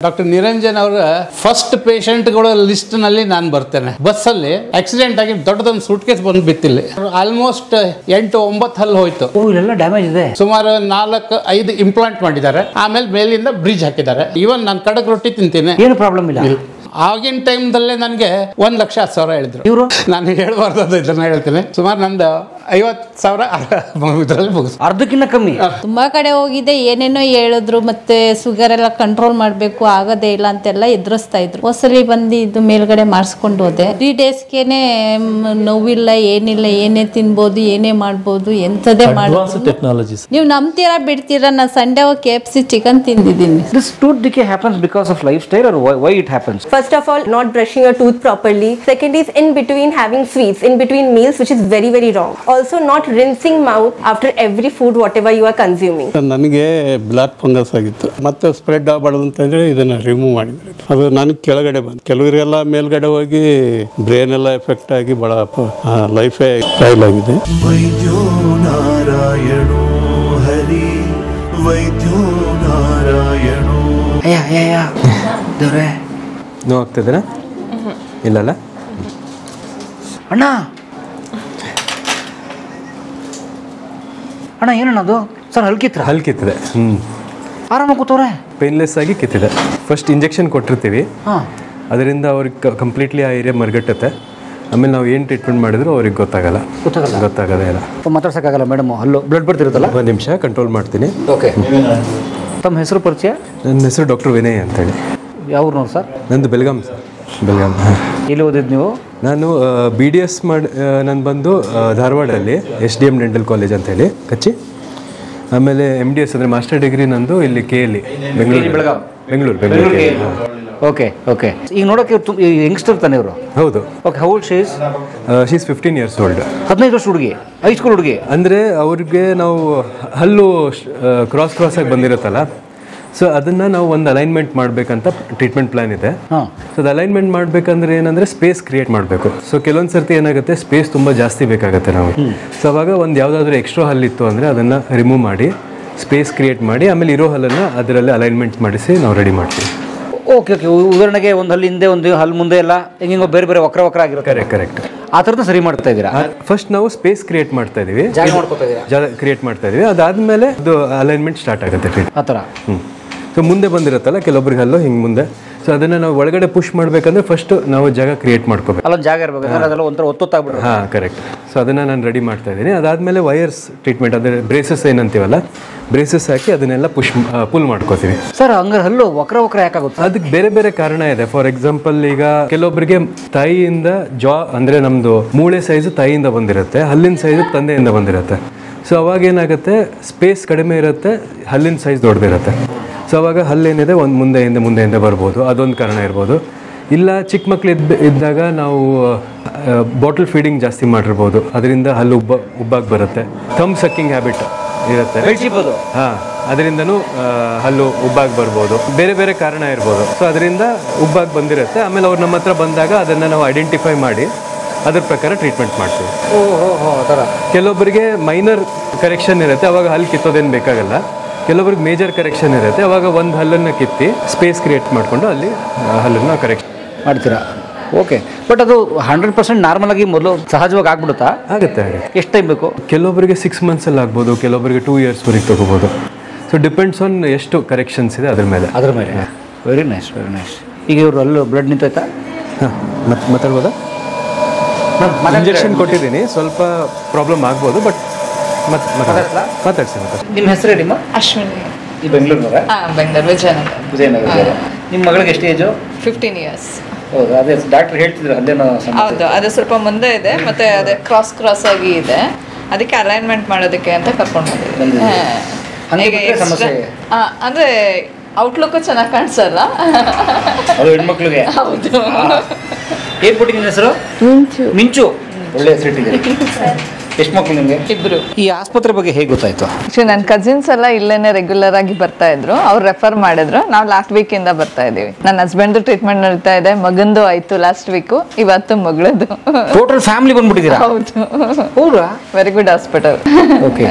Doctor Niranjan ಅವರ first ಪೇಷಂಟ್ಗಳ list ನಲ್ಲಿ ನಾನು ಬರ್ತೇನೆ. ಬಸ್ಸಲ್ಲಿ ಆಕ್ಸಿಡೆಂಟ್ ಆಗಿ ದೊಡ್ಡದೊಂದು ಸೂಟ್ ಕೇಸ್ ಬಂದು ಬಿತ್ತಿಲ್ಲ. ಆಲ್ಮೋಸ್ಟ್ 8-9 ಹಲ್ಲು ಹೋಯ್ತು. ಇಲ್ಲೆಲ್ಲ ಡ್ಯಾಮೇಜ್ ಇದೆ. ಸುಮಾರು 4-5 ಇಂಪ್ಲಾಂಟ್ ಮಾಡಿದ್ದಾರೆ. ಆಮೇಲೆ ಮೇಲಿಂದ ಬ್ರಿಡ್ಜ್ ಹಾಕಿದ್ದಾರೆ. ಈವನ್ ನಾನು ಕಡಕ್ ರೊಟ್ಟಿ ತಿಂತೀನಿ, ಏನು ಪ್ರಾಬ್ಲಮ್ ಇಲ್ಲ. ಆಗಿನ ಟೈಮ್ದಲ್ಲೇ ನನಗೆ 1,10,000 ಹೇಳಿದ್ರು. ಇವರು ನಾನು ಹೇಳ್ಬಾರ್ದು, ಇದನ್ನ ಹೇಳ್ತೀನಿ. ಸುಮಾರು ನಂದು 50,000 ಇದರಲ್ಲಿ ಮುಗಿಸ್, ಅರ್ಧಕ್ಕಿಂತ ಕಮ್ಮಿ. ತುಂಬಾ ಕಡೆ ಹೋಗಿದೆ, ಏನೇನೋ ಹೇಳಿದ್ರು. ಮತ್ತೆ ಶುಗರ್ ಎಲ್ಲ ಕಂಟ್ರೋಲ್ ಮಾಡಬೇಕು, ಆಗೋದೇ ಇಲ್ಲ ಅಂತೆಲ್ಲ ಎದುರಿಸ್ತಾ ಇದ್ರು. ಹೊಸಲಿ ಬಂದು ಇದು ಮೇಲ್ಗಡೆ ಮಾಡಿಸ್ಕೊಂಡು ಹೋದೆ. 3 ಡೇಸ್ಗೆನೆ ನೋವಿಲ್ಲ, ಏನಿಲ್ಲ, ಏನೇ ತಿನ್ಬೋದು, ಏನೇ ಮಾಡ್ಬೋದು, ಎಂಥದೇ ಮಾಡ್ಬೋದು. ನೀವು ನಂಬ್ತೀರಾ ಬಿಡ್ತೀರಾ, ನಾನು ಸಂಡೇ ಹೋಗಿ KFC ಚಿಕನ್ ತಿಂದಿದ್ದೀನಿ. This tooth decay happens because of lifestyle or why it happens? First of all, not brushing your tooth properly. Second is in between having sweets, in between meals, which is very, very wrong. Also not rinsing mouth after every food, whatever you are consuming. ನನಗೆ block fungus ಆಗಿತ್ತು, ಮತ್ತೆ spread ಆಗಬಾರ್ದು ಅಂತಂದ್ರೆ ಇದನ್ನ remove ಮಾಡಿದ್ರು. ಅದು ನನಗೆ ಕೆಳಗಡೆ ಬಂತು. ಕೆಲವರಿಗೆಲ್ಲ ಮೇಲ್ಗಡೆ ಹೋಗಿ ಬ್ರೈನ್ ಎಲ್ಲ ಎಫೆಕ್ಟ್ ಆಗಿ ಬಹಳ ಲೈಫೇ ಸ್ಟೈಲ್ ಆಗಿದೆ. ವೈದ್ಯೋ ನಾರಾಯಣ ಹರಿ, ವೈದ್ಯೋ ನಾರಾಯಣ. ದೇವ್ರೆ, ನೋವು ಆಗ್ತಿದ್ದೀರಾ? ಇಲ್ಲಲ್ಲ ಅಣ್ಣ. ಅಣ್ಣ ಏನಣ್ಣ ಅದು? ಸರ್ ಹಲ್ ಕಿತ್ತಿದೆ. ಆರಾಮಾಗಿ ಕೂತವ್ರೆ, ಪೇನ್ಲೆಸ್ ಆಗಿ ಕಿತ್ತಿದೆ. ಫಸ್ಟ್ ಇಂಜೆಕ್ಷನ್ ಕೊಟ್ಟಿರ್ತೀವಿ, ಅದರಿಂದ ಅವ್ರಿಗೆ ಕಂಪ್ಲೀಟ್ಲಿ ಆ ಏರಿಯಾ ಮರ್ಗಟ್ಟುತ್ತೆ. ಆಮೇಲೆ ನಾವು ಏನು ಟ್ರೀಟ್ಮೆಂಟ್ ಮಾಡಿದ್ರು ಅವ್ರಿಗೆ ಗೊತ್ತಾಗೋದೇ ಇಲ್ಲ. ಮಾತಾಡ್ಸೋಕ್ಕಾಗಲ್ಲ ಮೇಡಮ್, ಹಲ್ಲು ಬ್ಲಡ್ ಬರ್ತಿರುತ್ತಲ್ಲ. 1 ನಿಮಿಷ ಕಂಟ್ರೋಲ್ ಮಾಡ್ತೀನಿ. ಓಕೆ. ತಮ್ಮ ಹೆಸರು ಪರಿಚಯ? ನನ್ನ ಹೆಸರು ಡಾಕ್ಟರ್ ವಿನಯ್ ಅಂತೇಳಿ. ಯಾವ ಊರ್ನವ್ರು ಸರ್? ನಂದು ಬೆಳಗಾಂ ಸರ್. ಬೆಳಗಾಂ. ಎಲ್ಲಿ ಓದಿದ್ದು ನೀವು? ನಾನು BDS ಮಾಡಿ ನಾನು ಬಂದು ಧಾರವಾಡಲ್ಲಿ SDM ಡೆಂಟಲ್ ಕಾಲೇಜ್ ಅಂತೇಳಿ ಕಚ್ಚಿ. ಆಮೇಲೆ MDS ಅಂದರೆ ಮಾಸ್ಟರ್ ಡಿಗ್ರಿ ನಂದು ಇಲ್ಲಿ KLE ಬೆಂಗಳೂರು. ಓಕೆ. ಈಗ ನೋಡೋಕೆ ಯಂಗ್ಸ್ಟರ್ ತಾನೆ ಇವರು? ಹೌದು. Okay. How old she is? She is 15 years old. 15 ವರ್ಷ ಹುಡುಗಿ, ಹೈಸ್ಕೂಲ್ ಹುಡುಗಿ. ಅಂದರೆ ಅವ್ರಿಗೆ ನಾವು ಹಲ್ಲು ಕ್ರಾಸ್ ಆಗಿ ಬಂದಿರುತ್ತಲ್ಲ, ಸೊ ಅದನ್ನು ನಾವು ಒಂದು ಅಲೈನ್ಮೆಂಟ್ ಮಾಡಬೇಕಂತ ಟ್ರೀಟ್ಮೆಂಟ್ ಪ್ಲಾನ್ ಇದೆ. ಸೊ ಅದು ಅಲೈನ್ಮೆಂಟ್ ಮಾಡಬೇಕಂದ್ರೆ ಏನಂದರೆ ಸ್ಪೇಸ್ ಕ್ರಿಯೇಟ್ ಮಾಡಬೇಕು. ಸೊ ಕೆಲವೊಂದು ಸರ್ತಿ ಏನಾಗುತ್ತೆ, ಸ್ಪೇಸ್ ತುಂಬ ಜಾಸ್ತಿ ಬೇಕಾಗುತ್ತೆ ನಾವು. ಸೊ ಅವಾಗ ಒಂದು ಯಾವುದಾದ್ರೂ ಎಕ್ಸ್ಟ್ರಾ ಹಲ್ಲಿತ್ತು ಅಂದರೆ ಅದನ್ನು ರಿಮೂವ್ ಮಾಡಿ ಸ್ಪೇಸ್ ಕ್ರಿಯೇಟ್ ಮಾಡಿ ಆಮೇಲೆ ಇರೋ ಹಲ್ಲನ್ನು ಅದರಲ್ಲಿ ಅಲೈನ್ಮೆಂಟ್ ಮಾಡಿಸಿ ನಾವು ರೆಡಿ ಮಾಡ್ತೀವಿ. ಓಕೆ. ಉದಾಹರಣೆಗೆ ಒಂದು ಹಲ್ಲು ಹಿಂದೆ, ಒಂದು ಹಲ್ಲು ಮುಂದೆ, ಎಲ್ಲ ಹೆಂಗೋ ಬೇರೆ ವಕ್ರ ಆಗಿರುತ್ತೆ. ಕರೆಕ್ಟ್. ಆ ಥರದ ಸರಿ ಮಾಡ್ತಾ ಇದ್ದೀರಾ? ಫಸ್ಟ್ ನಾವು ಸ್ಪೇಸ್ ಕ್ರಿಯೇಟ್ ಮಾಡ್ತಾ ಇದೀವಿ, ಕ್ರಿಯೇಟ್ ಮಾಡ್ತಾ ಇದೀವಿ. ಅದಾದ್ಮೇಲೆ ಅದು ಅಲೈನ್ಮೆಂಟ್ ಸ್ಟಾರ್ಟ್ ಆಗುತ್ತೆ ಆ ಥರ. ಸೊ ಮುಂದೆ ಬಂದಿರುತ್ತಲ್ಲ ಕೆಲವೊಬ್ರಿಗೆ ಹಲ್ಲು ಹಿಂಗೆ ಮುಂದೆ, ಸೊ ಅದನ್ನು ನಾವು ಒಳಗಡೆ ಪುಷ್ ಮಾಡಬೇಕಂದ್ರೆ ಫಸ್ಟ್ ನಾವು ಜಾಗ ಕ್ರಿಯೇಟ್ ಮಾಡ್ಕೋಬೇಕು. ಅಲ್ಲೊಂದು ಜಾಗ ಇರಬೇಕು, ಅದೆಲ್ಲ ಒಂಥರ ಒತ್ತೊತ್ತಾಗ್ಬಿಟ್ಟು. ಕರೆಕ್ಟ್. ಸೊ ಅದನ್ನು ನಾನು ರೆಡಿ ಮಾಡ್ತಾ ಇದ್ದೀನಿ. ಅದಾದಮೇಲೆ ವೈರ್ಸ್ ಟ್ರೀಟ್ಮೆಂಟ್, ಅಂದರೆ ಬ್ರೇಸಸ್ ಏನಂತೀವಲ್ಲ, ಬ್ರೇಸಸ್ ಹಾಕಿ ಅದನ್ನೆಲ್ಲ ಪುಲ್ ಮಾಡ್ಕೋತೀವಿ. ಸರ್ ಹಂಗಾರೆ ಹಲ್ಲು ವಕ್ರ ಯಾಕಾಗುತ್ತೆ? ಅದಕ್ಕೆ ಬೇರೆ ಕಾರಣ ಇದೆ. ಫಾರ್ ಎಕ್ಸಾಂಪಲ್, ಈಗ ಕೆಲವೊಬ್ಬರಿಗೆ ತಾಯಿಯಿಂದ ಅಂದರೆ ನಮ್ಮದು ಮೂಳೆ ಸೈಜು ತಾಯಿಯಿಂದ ಬಂದಿರುತ್ತೆ, ಹಲ್ಲಿನ ಸೈಜು ತಂದೆಯಿಂದ ಬಂದಿರುತ್ತೆ. ಸೊ ಅವಾಗ ಏನಾಗುತ್ತೆ, ಸ್ಪೇಸ್ ಕಡಿಮೆ ಇರುತ್ತೆ, ಹಲ್ಲಿನ ಸೈಜ್ ದೊಡ್ಡದಿರುತ್ತೆ. ಸೊ ಅವಾಗ ಹಲ್ಲೇನಿದೆ ಒಂದು ಮುಂದೆಯಿಂದ ಬರ್ಬೋದು, ಅದೊಂದು ಕಾರಣ ಇರ್ಬೋದು. ಇಲ್ಲ ಚಿಕ್ಕ ಮಕ್ಳು ಇದ್ದಾಗ ನಾವು ಬಾಟಲ್ ಫೀಡಿಂಗ್ ಜಾಸ್ತಿ ಮಾಡಿರ್ಬೋದು, ಅದರಿಂದ ಹಲ್ಲು ಉಬ್ಬಾಗಿ ಬರುತ್ತೆ. ಥಂಬ್ ಸಕ್ಕಿಂಗ್ ಹ್ಯಾಬಿಟ್ ಇರುತ್ತೆ, ಅದರಿಂದನೂ ಹಲ್ಲು ಉಬ್ಬಾಗಿ ಬರ್ಬೋದು. ಬೇರೆ ಕಾರಣ ಇರ್ಬೋದು. ಸೊ ಅದರಿಂದ ಉಬ್ಬಾಗಿ ಬಂದಿರುತ್ತೆ. ಆಮೇಲೆ ಅವ್ರು ನಮ್ಮ ಹತ್ರ ಬಂದಾಗ ಅದನ್ನು ನಾವು ಐಡೆಂಟಿಫೈ ಮಾಡಿ ಅದ್ರ ಪ್ರಕಾರ ಟ್ರೀಟ್ಮೆಂಟ್ ಮಾಡ್ತೀವಿ. ಕೆಲವೊಬ್ಬರಿಗೆ ಮೈನರ್ ಕರೆಕ್ಷನ್ ಇರುತ್ತೆ, ಅವಾಗ ಹಲ್ಲು ಕಿತ್ತೋದೇನು ಬೇಕಾಗಲ್ಲ. ಕೆಲವೊಬ್ರಿಗೆ ಮೇಜರ್ ಕರೆಕ್ಷನ್ ಇರುತ್ತೆ, ಅವಾಗ ಒಂದು ಹಲ್ಲನ್ನು ಕಿತ್ತಿ ಸ್ಪೇಸ್ ಕ್ರಿಯೇಟ್ ಮಾಡಿಕೊಂಡು ಅಲ್ಲಿ ಹಲ್ಲನ್ನು ಕರೆಕ್ಷನ್ ಮಾಡ್ತೀರಾ. ಓಕೆ. ಬಟ್ ಅದು 100% ನಾರ್ಮಲ್ ಆಗಿ ಮೊದಲು ಸಹಜವಾಗಿ ಆಗ್ಬಿಡುತ್ತಾ? ಆಗುತ್ತೆ. ಎಷ್ಟು ಟೈಮ್ ಬೇಕು? ಕೆಲವೊಬ್ಬರಿಗೆ 6 months ಆಗ್ಬೋದು, ಕೆಲವೊಬ್ಬರಿಗೆ 2 years ತಗೋಬೋದು. ಸೊ ಡಿಪೆಂಡ್ಸ್ ಆನ್ ಎಷ್ಟು ಕರೆಕ್ಷನ್ಸ್ ಇದೆ ಅದ್ರ ಮೇಲೆ. Very nice. ಈಗ ಇವರು ಅಲ್ಲೂ ಬ್ಲಡ್ ನಿಂತೋಯ್ತಾ? ಮಾತಾಡ್ಬೋದಾ? ಇಂಜೆಕ್ಷನ್ ಕೊಟ್ಟಿದ್ದೀನಿ, ಸ್ವಲ್ಪ ಪ್ರಾಬ್ಲಮ್ ಆಗ್ಬೋದು, ಬಟ್ ಮಾತಾಡ್ಸಿ. ನಿಮ್ಮ ಹೆಸರು ನಿಮ್ಮ? ಅಶ್ವಿನಿ. ಈ ಬೆಂಗಳೂರಿನವರ? ಬೆಂಗಳೂರು, ವಿಜಯನಗರ. ನಿಮ್ಮ ಮಗಳಿಗೆ ಎಷ್ಟು ಏಜು? 15 years. ಹೌದು, ಅದೇ ಡಾಕ್ಟರ್ ಹೇಳ್ತಿದ್ರು ಅಲ್ಲೇನೋ. ಹೌದು, ಅದು ಸ್ವಲ್ಪ ಮುಂದೆ ಇದೆ, ಮತ್ತೆ ಅದೇ ಕ್ರಾಸ್ ಆಗಿ ಇದೆ, ಅದಕ್ಕೆ ಅಲೈನ್ಮೆಂಟ್ ಮಾಡೋದಕ್ಕೆ ಅಂತ ಕರ್ಕೊಂಡು ಬಂದಿದ್ದೀವಿ. ಅಂದ್ರೆ ಔಟ್ಲುಕ್ ಚೆನ್ನಾಗಿ ಕಾಣಿಸಲ್ಲ, ಅದು ಹೆಣ್ಮಕ್ಳಿಗೆ. ಹೌದು. ಏನ್ ಬಿಟ್ಟು ನಿಮ್ಮ ಹೆಸರು? ಮಿಂಚು. ಒಳ್ಳೆ ಹೆಸರು ಇಟ್ಟಿದ್ದೀರಿ. ಎಷ್ಟು ಮಕ್ಕಳು ನಿಮಗೆ? 2. ಈ ಆಸ್ಪತ್ರೆ ಬಗ್ಗೆ ಹೇಗೆ ಗೊತ್ತಾಯ್ತು? ನನ್ನ ಕಸಿನ್ಸ್ ಎಲ್ಲ ಇಲ್ಲೇನೆ ರೆಗ್ಯುಲರ್ ಆಗಿ ಬರ್ತಾ ಇದ್ರು, ಅವ್ರು ರೆಫರ್ ಮಾಡಿದ್ರು. ನಾವು ಲಾಸ್ಟ್ ವೀಕ್ ಇಂದ ಬರ್ತಾ ಇದೀವಿ. ನನ್ನ ಹಸ್ಬೆಂಡ್ ಟ್ರೀಟ್ಮೆಂಟ್ ನಡೀತಾ ಇದೆ, ಮಗಂದು ಆಯ್ತು ಲಾಸ್ಟ್ ವೀಕ್, ಇವತ್ತು ಮಗಳದು. ಟೋಟಲ್ ಫ್ಯಾಮಿಲಿ ಬಂದ್ಬಿಟ್ಟಿದ್ದೀರಾ? ಹೌದು. Very good hospital. Okay,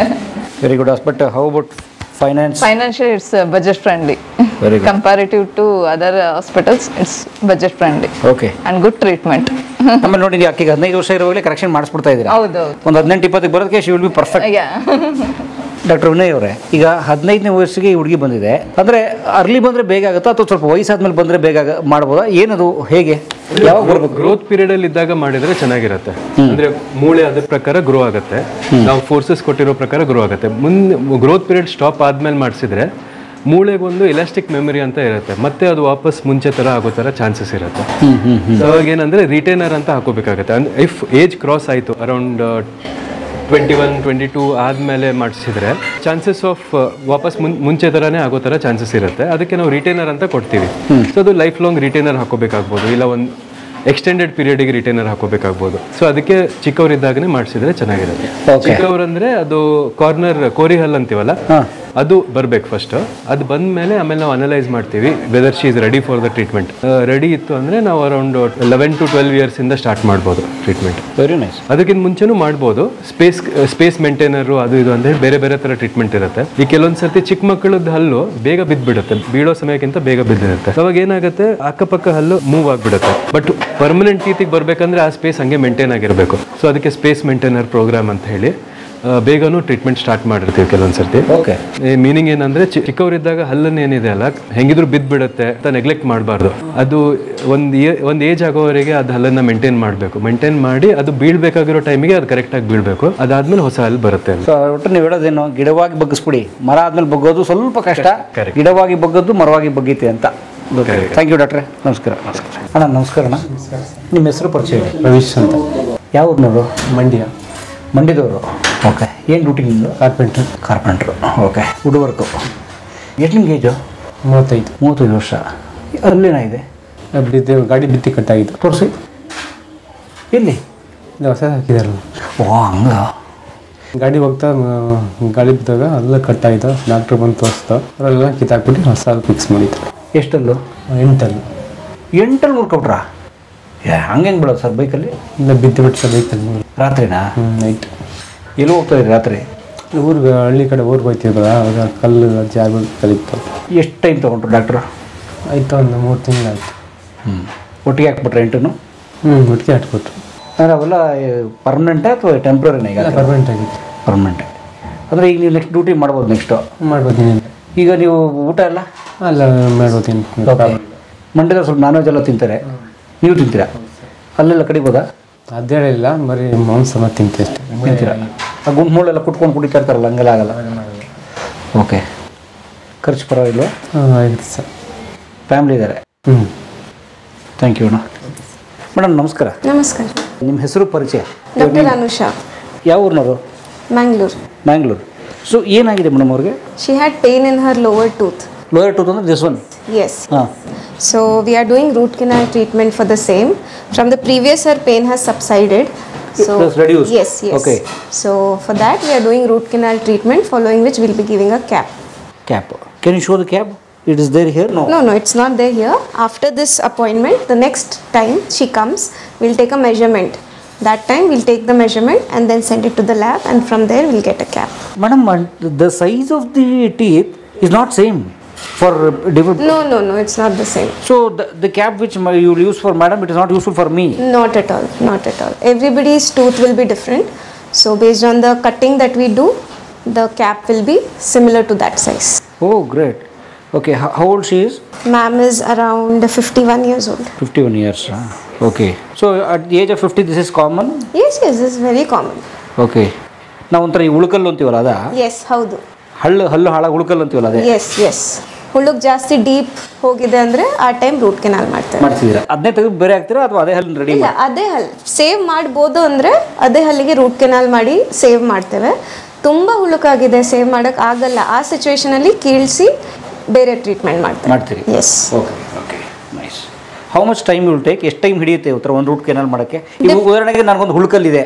very good hospital. How about financial? Financially it's budget friendly. Very good. Comparative to other hospitals it's budget friendly okay and good treatment. ಆಮೇಲೆ ನೋಡಿ ಆಕೆಗೆ 15 ವರ್ಷ ಇರುವಾಗಲೇ correction ಮಾಡಿಸ್ಬಿಡ್ತಾ ಇದ್ದೀರಾ. ಹೌದೌದು. ಒಂದು 18-20 ಬರೋದಕ್ಕೆ she will be perfect. Doctor Vinay ಅವರೇ, ಈಗ 15ನೇ ವಯಸ್ಸಿಗೆ ಈ ಹುಡುಗಿ ಬಂದಿದೆ ಅಂದರೆ ಅರ್ಲಿ ಬಂದರೆ ಬೇಗ ಆಗುತ್ತಾ ಅಥವಾ ಸ್ವಲ್ಪ ವಯಸ್ಸಾದ್ಮೇಲೆ ಬಂದರೆ ಬೇಗ ಮಾಡ್ಬೋದಾ? ಏನದು, ಹೇಗೆ, ಯಾವಾಗ ಬರಬೇಕು? ಗ್ರೋತ್ ಪೀರಿಯಡ್ ಅಲ್ಲಿ ಇದ್ದಾಗ ಮಾಡಿದ್ರೆ ಚೆನ್ನಾಗಿರುತ್ತೆ. ಅಂದ್ರೆ ಮೂಳೆ ಅದ್ರ ಪ್ರಕಾರ ಗ್ರೋ ಆಗುತ್ತೆ, ನಾವು ಫೋರ್ಸಸ್ ಕೊಟ್ಟಿರೋ ಪ್ರಕಾರ ಗ್ರೋ ಆಗುತ್ತೆ. ಮುಂದೆ ಗ್ರೋತ್ ಪೀರಿಯಡ್ ಸ್ಟಾಪ್ ಆದ್ಮೇಲೆ ಮಾಡಿಸಿದ್ರೆ ಮೂಳೆಗೊಂದು ಎಲಾಸ್ಟಿಕ್ ಮೆಮೊರಿ ಅಂತ ಇರುತ್ತೆ, ಮತ್ತೆ ಅದು ವಾಪಸ್ ಮುಂಚೆ ತರ ಆಗೋ ತರ ಚಾನ್ಸಸ್ ಇರುತ್ತೆ. ಅವಾಗ ಏನಂದ್ರೆ ರಿಟೈನರ್ ಅಂತ ಹಾಕೋಬೇಕಾಗುತ್ತೆ. ಅಂದ್ರೆ ಇಫ್ ಏಜ್ ಕ್ರಾಸ್ ಆಯಿತು ಅರೌಂಡ್ 21-22 ಆದಮೇಲೆ ಮಾಡಿಸಿದ್ರೆ ಚಾನ್ಸಸ್ ಆಫ್ ವಾಪಸ್ ಮುಂಚೆ ಥರನೇ ಆಗೋ ಥರ ಚಾನ್ಸಸ್ ಇರುತ್ತೆ. ಅದಕ್ಕೆ ನಾವು ರಿಟೈನರ್ ಅಂತ ಕೊಡ್ತೀವಿ. ಸೊ ಅದು ಲೈಫ್ ಲಾಂಗ್ ರಿಟೈನರ್ ಹಾಕೋಬೇಕಾಗ್ಬೋದು, ಇಲ್ಲ ಒಂದು ಎಕ್ಸ್ಟೆಂಡೆಡ್ ಪೀರಿಯಡ್ಗೆ ರಿಟೈನರ್ ಹಾಕೋಬೇಕಾಗ್ಬೋದು. ಸೊ ಅದಕ್ಕೆ ಚಿಕ್ಕವರಿದ್ದಾಗನೇ ಮಾಡಿಸಿದ್ರೆ ಚೆನ್ನಾಗಿರುತ್ತೆ. ಚಿಕ್ಕವರಂದ್ರೆ ಅದು ಕಾರ್ನರ್ ಕೋರಿ ಹಲ್ ಅಂತೀವಲ್ಲ, ಅದು ಬರ್ಬೇಕು ಫಸ್ಟ್. ಅದು ಬಂದ ಮೇಲೆ ಆಮೇಲೆ ನಾವು ಅನಲೈಸ್ ಮಾಡ್ತೀವಿ whether she is ready for the treatment. Ready ಇತ್ತು ಅಂದರೆ ನಾವು ಅರೌಂಡ್ 11 to 12 years ಇಂದ ಸ್ಟಾರ್ಟ್ ಮಾಡ್ಬೋದು ಟ್ರೀಟ್ಮೆಂಟ್. Very nice. ಅದಕ್ಕಿಂತ ಮುಂಚೆನೂ ಮಾಡ್ಬೋದು. ಸ್ಪೇಸ್ ಮೇಂಟೈನರು ಅದು ಇದು ಅಂದರೆ ಬೇರೆ ಬೇರೆ ಥರ ಟ್ರೀಟ್ಮೆಂಟ್ ಇರುತ್ತೆ. ಈ ಕೆಲವೊಂದು ಸರ್ತಿ ಚಿಕ್ಕ ಮಕ್ಕಳದ್ದು ಹಲ್ಲು ಬೇಗ ಬಿದ್ದುಬಿಡುತ್ತೆ, ಬೀಳೋ ಸಮಯಕ್ಕಿಂತ ಬೇಗ ಬಿದ್ದಿರುತ್ತೆ. ಅವಾಗ ಏನಾಗುತ್ತೆ, ಅಕ್ಕಪಕ್ಕ ಹಲ್ಲು ಮೂವ್ ಆಗಿಬಿಡುತ್ತೆ. ಬಟ್ ಪರ್ಮನೆಂಟ್ ಟೀತಿಗೆ ಬರಬೇಕಂದ್ರೆ ಆ ಸ್ಪೇಸ್ ಹಂಗೆ ಮೇಂಟೈನ್ ಆಗಿರಬೇಕು. ಸೊ ಅದಕ್ಕೆ ಸ್ಪೇಸ್ ಮೇಂಟೈನರ್ ಪ್ರೋಗ್ರಾಮ್ ಅಂತ ಹೇಳಿ ಬೇಗನೂ ಟ್ರೀಟ್ಮೆಂಟ್ ಸ್ಟಾರ್ಟ್ ಮಾಡಿರ್ತೀವಿ ಕೆಲವೊಂದು ಸರ್ತಿ. ಓಕೆ. ಮೀನಿಂಗ್ ಏನಂದ್ರೆ ಚಿಕ್ಕವರಿದ್ದಾಗ ಹಲ್ಲನ್ನು ಏನಿದೆ ಅಲ್ಲ ಹೆಂಗಿದ್ರು ಬಿದ್ದುಬಿಡುತ್ತೆ ಅಂತ ನೆಗ್ಲೆಕ್ಟ್ ಮಾಡಬಾರ್ದು. ಅದು ಒಂದು ಏಜ್ ಆಗೋವರೆಗೆ ಅದು ಹಲ್ಲನ್ನು ಮೇಂಟೈನ್ ಮಾಡಬೇಕು. ಮೇಂಟೈನ್ ಮಾಡಿ ಅದು ಬೀಳ್ಬೇಕಾಗಿರೋ ಟೈಮಿಗೆ ಅದು ಕರೆಕ್ಟಾಗಿ ಬೀಳಬೇಕು. ಅದಾದ್ಮೇಲೆ ಹೊಸ ಹಲ್ಲು ಬರುತ್ತೆ. ಸೊ ಒಟ್ಟು ನೀವು ಹೇಳೋದೇನು, ಗಿಡವಾಗಿ ಬಗ್ಗಿಸ್ಬಿಡಿ, ಮರ ಆದ್ಮೇಲೆ ಬಗ್ಗೋದು ಸ್ವಲ್ಪ ಕಷ್ಟ, ಗಿಡವಾಗಿ ಬಗ್ಗೋದು ಮರವಾಗಿ ಬಗ್ಗೀತೆ ಅಂತ. ಥ್ಯಾಂಕ್ ಯು ಡಾಕ್ಟ್ರೆ. ನಮಸ್ಕಾರ. ನಮಸ್ಕಾರ ಅಣ್ಣ. ನಮಸ್ಕಾರ ಅಣ್ಣ. ನಿಮ್ಮ ಹೆಸರು ಪರಿಚಯ? ರವೀಶ್ ಅಂತ. ಯಾವ ಊರಿನವರು? ಮಂಡ್ಯದವರು. ಓಕೆ. ಏನು ಡ್ಯೂಟಿ ನಿಮ್ಮದು? ಕಾರ್ಪೆಂಟ್ರು. ಓಕೆ. Wood work. ಎಷ್ಟು ನಿಮ್ಗೆ ಏಜು? 35 ವರ್ಷ. ಅಲ್ಲೇನಾಗಿದೆ? ಗಾಡಿ ಬಿತ್ತಿ ಕಟ್ಟಾಗಿತ್ತು. ತೋರಿಸಿ. ಎಲ್ಲಿ? ಹೊಸ ಹಾಕಿದಾರಲ್ಲ. ಓ ಹಂಗ. ಗಾಡಿ ಹೋಗ್ತಾ ಗಾಡಿ ಬಿದ್ದಾಗ ಅಲ್ಲ ಕಟ್ಟಾಯಿತು. ಡಾಕ್ಟ್ರ್ ಬಂದು ತೋರಿಸ್ತಾ ಅವರೆಲ್ಲ ಕಿತ್ತಾಕ್ಬಿಟ್ಟು ಹೊಸ ಫಿಕ್ಸ್ ಮಾಡಿದ್ರು. ಎಷ್ಟಲ್ಲು? 8 ಹುರ್ಕೊಟ್ರಾ? ಹಂಗೆ ಬಿಡೋದು ಸರ್ ಬೈಕಲ್ಲಿ? ಇಲ್ಲ, ಬಿದ್ದು ಬಿಟ್ಟು ಸರ್ ಬೈಕಲ್ಲಿ. ರಾತ್ರಿನಾ? ನೈಟ್. ಎಲ್ಲಿ ಹೋಗ್ತಾ ಇದ್ರಿ ರಾತ್ರಿ? ಊರಿಗೆ, ಹಳ್ಳಿ ಕಡೆ ಊರಿಗೆ ಹೋಗ್ತಿದ್ರಲ್ಲ, ಅವಾಗ ಕಲ್ಲು ಜಾಗ ಕಲಿತು. ಎಷ್ಟು ಟೈಮ್ ತೊಗೊಂಡ್ರು ಡಾಕ್ಟ್ರು? ಆಯಿತು, ಒಂದು 3 ತಿಂಗಳಾಯಿತು. ಒಟ್ಟಿಗೆ ಹಾಕ್ಬಿಟ್ರೆ 8? ಒಟ್ಟಿಗೆ ಹಾಕ್ಬಿಟ್ರು. ಅಂದರೆ ಅವೆಲ್ಲ ಪರ್ಮನೆಂಟಾ ಅಥವಾ ಟೆಂಪ್ರರಿನ? ಈಗ ಪರ್ಮನೆಂಟ್ ಆಗಿತ್ತು. ಪರ್ಮನೆಂಟ್. ಅಂದರೆ ಈಗ ನೀವು ನೆಕ್ಸ್ಟ್ ಡ್ಯೂಟಿ ಮಾಡ್ಬೋದು? ನೆಕ್ಸ್ಟು ಮಾಡ್ಬೋದು. ಈಗ ನೀವು ಊಟ ಎಲ್ಲ? ಅಲ್ಲ, ಮಾಡ್ಬೋದು. ಮಂಡ್ಯದ ಸ್ವಲ್ಪ ನಾನ್ ವೆಜ್ ಎಲ್ಲ ತಿಂತಾರೆ, ನೀವು ತಿಂತೀರಾ? ಅಲ್ಲೆಲ್ಲ ಕಡಿಬೋದಾ? ಅದೇಳಿಲ್ಲ, ಬರೀ ಮಾಂಸ ಮತ್ತು ತಿಂತೀವಿ ಅಷ್ಟೇ. ತಿಂತೀರಾ? ಆ ಗುಂಡು ಮೂಳೆಲ್ಲ ಕುಟ್ಕೊಂಡು ಕುಡಿತಾ ಇರ್ತಾರಲ್ಲ, ಹಂಗೆಲ್ಲ ಆಗಲ್ಲ? ಓಕೆ. ಖರ್ಚು ಪರವಾಗಿಲ್ವ? ಆಯ್ತು ಸರ್. ಫ್ಯಾಮ್ಲಿ ಇದ್ದಾರೆ? ಥ್ಯಾಂಕ್ ಯು ಅಣ್ಣ. ಮೇಡಮ್ ನಮಸ್ಕಾರ. ನಮಸ್ಕಾರ. ನಿಮ್ಮ ಹೆಸರು ಪರಿಚಯ? ಡಾಕ್ಟರ್ ಅನುಷಾ. ಯಾವ ಊರಿನವರು? ಮ್ಯಾಂಗ್ಳೂರು. ಸೊ ಏನಾಗಿದೆ ಮೇಡಮ್ ಅವ್ರಿಗೆ? She had pain in her lower tooth. Lower tooth ಅಂದರೆ ದಿಸ್ ಒನ್? Yes. ಹಾಂ. So we are doing root canal treatment for the same. From the previous, her pain has subsided. So it has reduced. Yes. Okay. So for that, we are doing root canal treatment, following which we'll be giving a cap. Cap. Can you show the cap? It is there here? No. No, it's not there here. After this appointment, the next time she comes, we'll take a measurement. That time we'll take the measurement and then send it to the lab, and from there we'll get a cap. Madam, the size of the teeth is not same for different. No, it's not the same. So the cap which you will use for madam, it is not useful for me? Not at all. Everybody's tooth will be different. So based on the cutting that we do, the cap will be similar to that size. Oh, great. Okay, how old she is? Ma'am is around 51 years old. 51 years. Okay. So at the age of 50, this is common? Yes, this is very common. Okay. ನಾವು ಒಂಥರ ಈ ಉಳುಕಲ್ಲು ಅಂತೀವಲ್ಲ ಅದ? Yes, ಹೌದು. ಹಲ್ಲು ಹಾಳಾಗಿ ಉಳುಕಲ್ಲು ಅಂತೀವಲ್ಲ ಅದೇ? Yes. ಹುಳುಕ್ ಜಾಸ್ತಿ ಡೀಪ್ ಹೋಗಿದೆ ಅಂದ್ರೆ ಆ ಟೈಮ್ ರೂಟ್ ಕೆನಾಲ್ ಮಾಡ್ತೀರಾ? ಅದನ್ನೇ ತೆಗೆದು ಬೇರೆ ಹಾಕ್ತೀರಾ ಅಥವಾ ಅದೇ ಹಲ್ಲು ರೆಡಿ? ಇಲ್ಲ, ಅದೇ ಹಲ್ಲು ಸೇವ್ ಮಾಡ್ಬೋದು ಅಂದ್ರೆ ಅದೇ ಹಲ್ಲಿಗೆ ರೂಟ್ ಕೆನಾಲ್ ಮಾಡಿ ಸೇವ್ ಮಾಡ್ತೇವೆ. ತುಂಬ ಹುಳುಕಾಗಿದೆ, ಸೇವ್ ಮಾಡಕ್ ಆಗಲ್ಲ, ಆ ಸಿಚುವೇಶನ್ ಅಲ್ಲಿ ಕೀಳ್ಸಿ ಬೇರೆ ಟ್ರೀಟ್ಮೆಂಟ್ ಮಾಡ್ತೀರಿ? Yes. Okay, nice. How much time will take? ಎಷ್ಟು ಟೈಮ್ ಹಿಡಿಯುತ್ತೆ ಉತ್ತರ ಒಂದು ರೂಟ್ ಕೆನಾಲ್ ಮಾಡೋಕ್ಕೆ? ಈಗ ಉದಾಹರಣೆಗೆ ನನಗೊಂದು ಹುಳುಕಲ್ಲಿದೆ,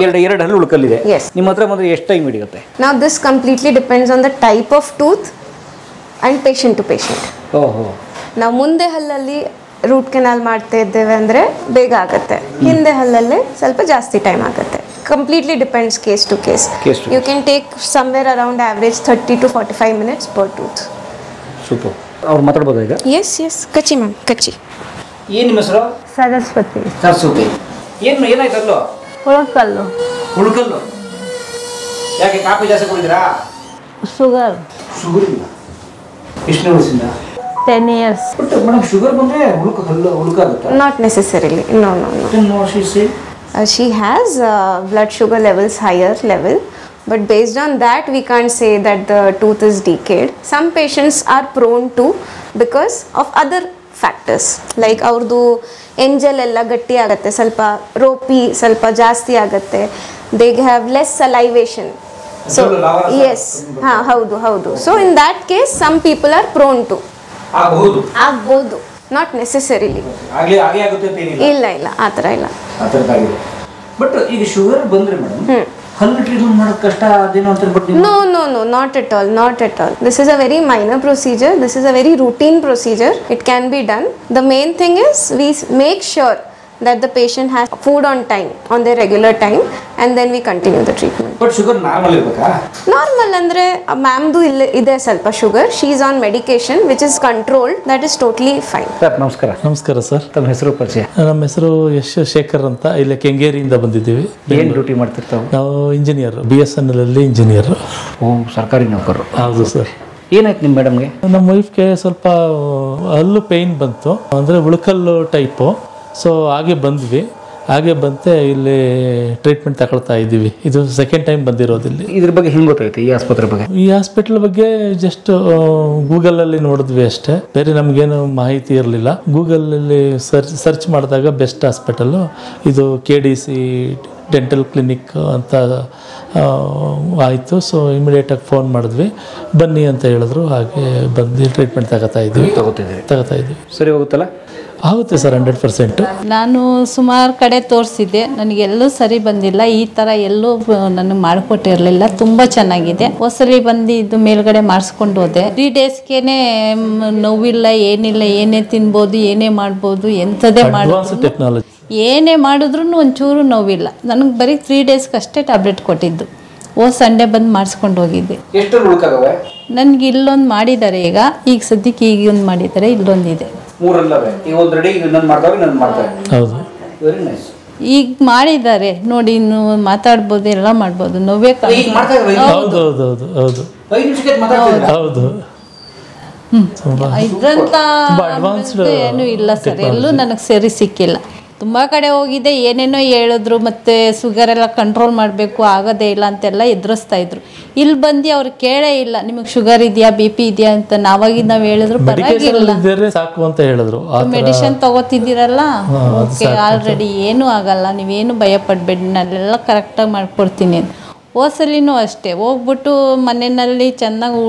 ಎರಡು ಹಲ್ಲು ಹುಳುಕಲ್ಲಿದೆ, ನಿಮ್ಮ ಹತ್ರ ಬಂದರೆ ಎಷ್ಟು ಟೈಮ್ ಹಿಡಿಯುತ್ತೆ? Now this completely depends on the type of tooth and patient to patient. ಓಹೋ. ನಾವು ಮುಂದೆ ಹಲ್ಲಲ್ಲಿ ರೂಟ್ ಕೆನಾಲ್ ಮಾಡ್ತಾ ಇದ್ದೇವೆ ಅಂದರೆ ಬೇಗ ಆಗುತ್ತೆ, ಹಿಂದೆ ಹಲ್ಲಲ್ಲೇ ಸ್ವಲ್ಪ ಜಾಸ್ತಿ ಟೈಮ್ ಆಗುತ್ತೆ. Completely depends case to case. You can take somewhere around average 30 to 45 minutes per tooth. Super. ಅವ್ರು ಮಾತಾಡ್ಬೋದು ಈಗ? ಎಸ್ ಕಚ್ಚಿ ಮ್ಯಾಮ್, ಕಚ್ಚಿ. ಏನು ನಿಮ್ಮ ಹೆಸರು? ಸರಸ್ವತಿ. ಸರಸ್ವತಿ. ಏನಾಯ್ತಲ್ಲೋ? ಹುಳಕಲ್ಲು. ಹುಳುಕಲ್ಲು ಯಾಕೆ? ಕಾಫಿ ಜಾಸ್ತಿ ಕುಡಿದಿರಾ? ಶುಗರ್. ಶುಗರ್ ಇಲ್ಲ. ಎಷ್ಟು ವರ್ಷದಿಂದ? 10 years. ಬಟ್ ಮೇಡಮ್ ಶುಗರ್ ಬಂದರೆ ಹುಳುಕಾಗುತ್ತೆ? Not necessarily. No. She has blood sugar levels higher level, but based on that we can't say that the tooth is decayed. Some patients are prone to because of other factors like ಅವ್ರದ್ದು ಎಂಜಲ್ ಎಲ್ಲ ಗಟ್ಟಿ ಆಗುತ್ತೆ, ಸ್ವಲ್ಪ ropy ಸ್ವಲ್ಪ ಜಾಸ್ತಿ ಆಗುತ್ತೆ, they have less salivation. So yes, ಹೌದು. So in that case some people are prone to ಆಗ್ಬೋದು, ನಾಟ್ ನೆಸೆಸರಿಲಿ. ಇಲ್ಲ ಆ ಥರ ಇಲ್ಲ. ಬಟ್ ಈಗ ಶುಗರ್ ಬಂದ್ರೆ ಮೇಡಮ್ ಹಲ್ಲು ಟ್ರೀಟ್ಮೆಂಟ್ ಮಾಡೋದು ಕಷ್ಟ ಅದೇನೋ ಅಂತ but No, not at all. This is a very minor procedure. This is a very routine procedure. It can be done. The main thing is we make sure that the patient has food on time, on their regular time, and then we continue the treatment. But sugar normal ಇರಬೇಕಾ? Normal ಅಂದರೆ ಮ್ಯಾಮ್ದು ಇದೆ ಸ್ವಲ್ಪ sugar. She is on medication which is controlled. That is totally fine. Sir ನಮಸ್ಕಾರ. ನಮಸ್ಕಾರ sir. ತಮ್ಮ ಹೆಸರು ಪರಿಚಯ? ನಮ್ಮ ಹೆಸರು ಯಶ್ ಶೇಖರ್ ಅಂತ. ಇಲ್ಲಿ ಕೆಂಗೇರಿಯಿಂದ ಬಂದಿದ್ದೀವಿ. ಏನು ಡ್ಯೂಟಿ ಮಾಡ್ತಿರ್ತಾವೆ? ನಾವು ಇಂಜಿನಿಯರ್, BSNL ಅಲ್ಲಿ ಇಂಜಿನಿಯರ್. ಸರ್ಕಾರಿ ನೌಕರರು? ಹೌದು ಸರ್. ಏನಾಯ್ತು ನಿಮ್ಮ ಮೇಡಮ್ಗೆ? ನಮ್ಮ ವೈಫ್ಗೆ ಸ್ವಲ್ಪ ಹಲ್ಲು ಪೇಯ್ನ್ ಬಂತು, ಅಂದರೆ ಉಳುಕಲ್ಲು ಟೈಪು. ಸೊ ಹಾಗೆ ಬಂದ್ವಿ. ಹಾಗೆ ಬಂತೆ ಇಲ್ಲಿ ಟ್ರೀಟ್ಮೆಂಟ್ ತಗೊಳ್ತಾ ಇದ್ದೀವಿ. ಇದು ಸೆಕೆಂಡ್ ಟೈಮ್ ಬಂದಿರೋದಿಲ್ಲಿ. ಇದ್ರ ಬಗ್ಗೆ ಹೆಂಗೆ ಗೊತ್ತಾಯ್ತು ಈ ಆಸ್ಪತ್ರೆ ಬಗ್ಗೆ? ಈ ಹಾಸ್ಪಿಟ್ಲ್ ಬಗ್ಗೆ ಜಸ್ಟ್ ಗೂಗಲಲ್ಲಿ ನೋಡಿದ್ವಿ ಅಷ್ಟೇ, ಬೇರೆ ನಮಗೇನು ಮಾಹಿತಿ ಇರಲಿಲ್ಲ. ಗೂಗಲಲ್ಲಿ ಸರ್ಚ್ ಮಾಡಿದಾಗ ಬೆಸ್ಟ್ ಹಾಸ್ಪಿಟಲ್ಲು ಇದು KDC ಡೆಂಟಲ್ ಕ್ಲಿನಿಕ್ ಅಂತ ಆಯಿತು. ಸೊ ಇಮಿಡಿಯೇಟಾಗಿ ಫೋನ್ ಮಾಡಿದ್ವಿ, ಬನ್ನಿ ಅಂತ ಹೇಳಿದ್ರು. ಹಾಗೆ ಬಂದು ಟ್ರೀಟ್ಮೆಂಟ್ ತಗೋತಾ ಇದ್ವಿ. ಸರಿ ಹೋಗುತ್ತಲ್ಲ? ಆಗುತ್ತೆ ಸರ್, 100%. ನಾನು ಸುಮಾರು ಕಡೆ ತೋರಿಸಿದ್ದೆ, ನನಗೆಲ್ಲೂ ಸರಿ ಬಂದಿಲ್ಲ. ಈ ಥರ ಎಲ್ಲೂ ನನಗೆ ಮಾಡಿಕೊಟ್ಟಿರಲಿಲ್ಲ. ತುಂಬ ಚೆನ್ನಾಗಿದೆ. ಹೊಸಲಿ ಬಂದು ಇದು ಮೇಲ್ಗಡೆ ಮಾಡಿಸ್ಕೊಂಡು ಹೋದೆ. 3 daysಗೆ ನೋವಿಲ್ಲ, ಏನಿಲ್ಲ, ಏನೇ ತಿನ್ಬೋದು, ಏನೇ ಮಾಡ್ಬೋದು, ಎಂಥದೇ ಮಾಡ್ಬೋದು, ಟೆಕ್ನಾಲಜಿ ಏನೇ ಮಾಡಿದ್ರೂ ಒಂಚೂರು ನೋವಿಲ್ಲ. ನನಗೆ ಬರೀ 3 daysಗೆ ಅಷ್ಟೇ ಟ್ಯಾಬ್ಲೆಟ್ ಕೊಟ್ಟಿದ್ದು. ಸಂಡೇ ಬಂದು ಮಾಡಿಸ್ಕೊಂಡು ಹೋಗಿದ್ದೆ. ಎಷ್ಟು ಉಳ್ಕಾಗವೆ? ನನಗೆ ಇಲ್ಲೊಂದು ಮಾಡಿದ್ದಾರೆ, ಈಗ ಸದ್ಯಕ್ಕೆ ಈಗ ಒಂದು ಮಾಡಿದ್ದಾರೆ, ಇಲ್ಲೊಂದಿದೆ. ಹೌದು. ಈಗ ಮಾಡಿದ್ದಾರೆ ನೋಡಿ, ಇನ್ನು ಮಾತಾಡ್ಬೋದು, ಎಲ್ಲ ಮಾಡ್ಬೋದು. ನೋವೇ ಹೌದು. ಇದ್ರಂತ ಏನು ಇಲ್ಲ ಸರ್, ಎಲ್ಲೂ ನನಗೆ ಸರಿ ಸಿಕ್ಕಿಲ್ಲ. ತುಂಬ ಕಡೆ ಹೋಗಿದ್ದೆ, ಏನೇನೋ ಹೇಳಿದ್ರು, ಮತ್ತು ಶುಗರ್ ಎಲ್ಲ ಕಂಟ್ರೋಲ್ ಮಾಡಬೇಕು, ಆಗೋದೇ ಇಲ್ಲ ಅಂತೆಲ್ಲ ಎದುರಿಸ್ತಾ ಇದ್ರು. ಇಲ್ಲಿ ಬಂದು ಅವ್ರು ಕೇಳೇ ಇಲ್ಲ, ನಿಮಗೆ ಶುಗರ್ ಇದೆಯಾ, BP ಇದೆಯಾ ಅಂತ. ನಾವು ಹೇಳಿದ್ರು ಪರವಾಗಿಲ್ಲ, ಸಾಕು ಅಂತ ಹೇಳಿದ್ರು. ಮೆಡಿಸಿನ್ ತಗೋತಿದ್ದೀರಲ್ಲ, ಓಕೆ ಆಲ್ರೆಡಿ ಏನೂ ಆಗಲ್ಲ, ನೀವೇನು ಭಯ ಪಡಬೇಡಿ, ನಾನೆಲ್ಲ ಕರೆಕ್ಟಾಗಿ ಮಾಡ್ಕೊಡ್ತೀನಿ ಅಂತ. ಹೋಸಲಿನೂ ಅಷ್ಟೇ ಹೋಗ್ಬಿಟ್ಟು ಮನೆಯಲ್ಲಿ ಚೆನ್ನಾಗಿ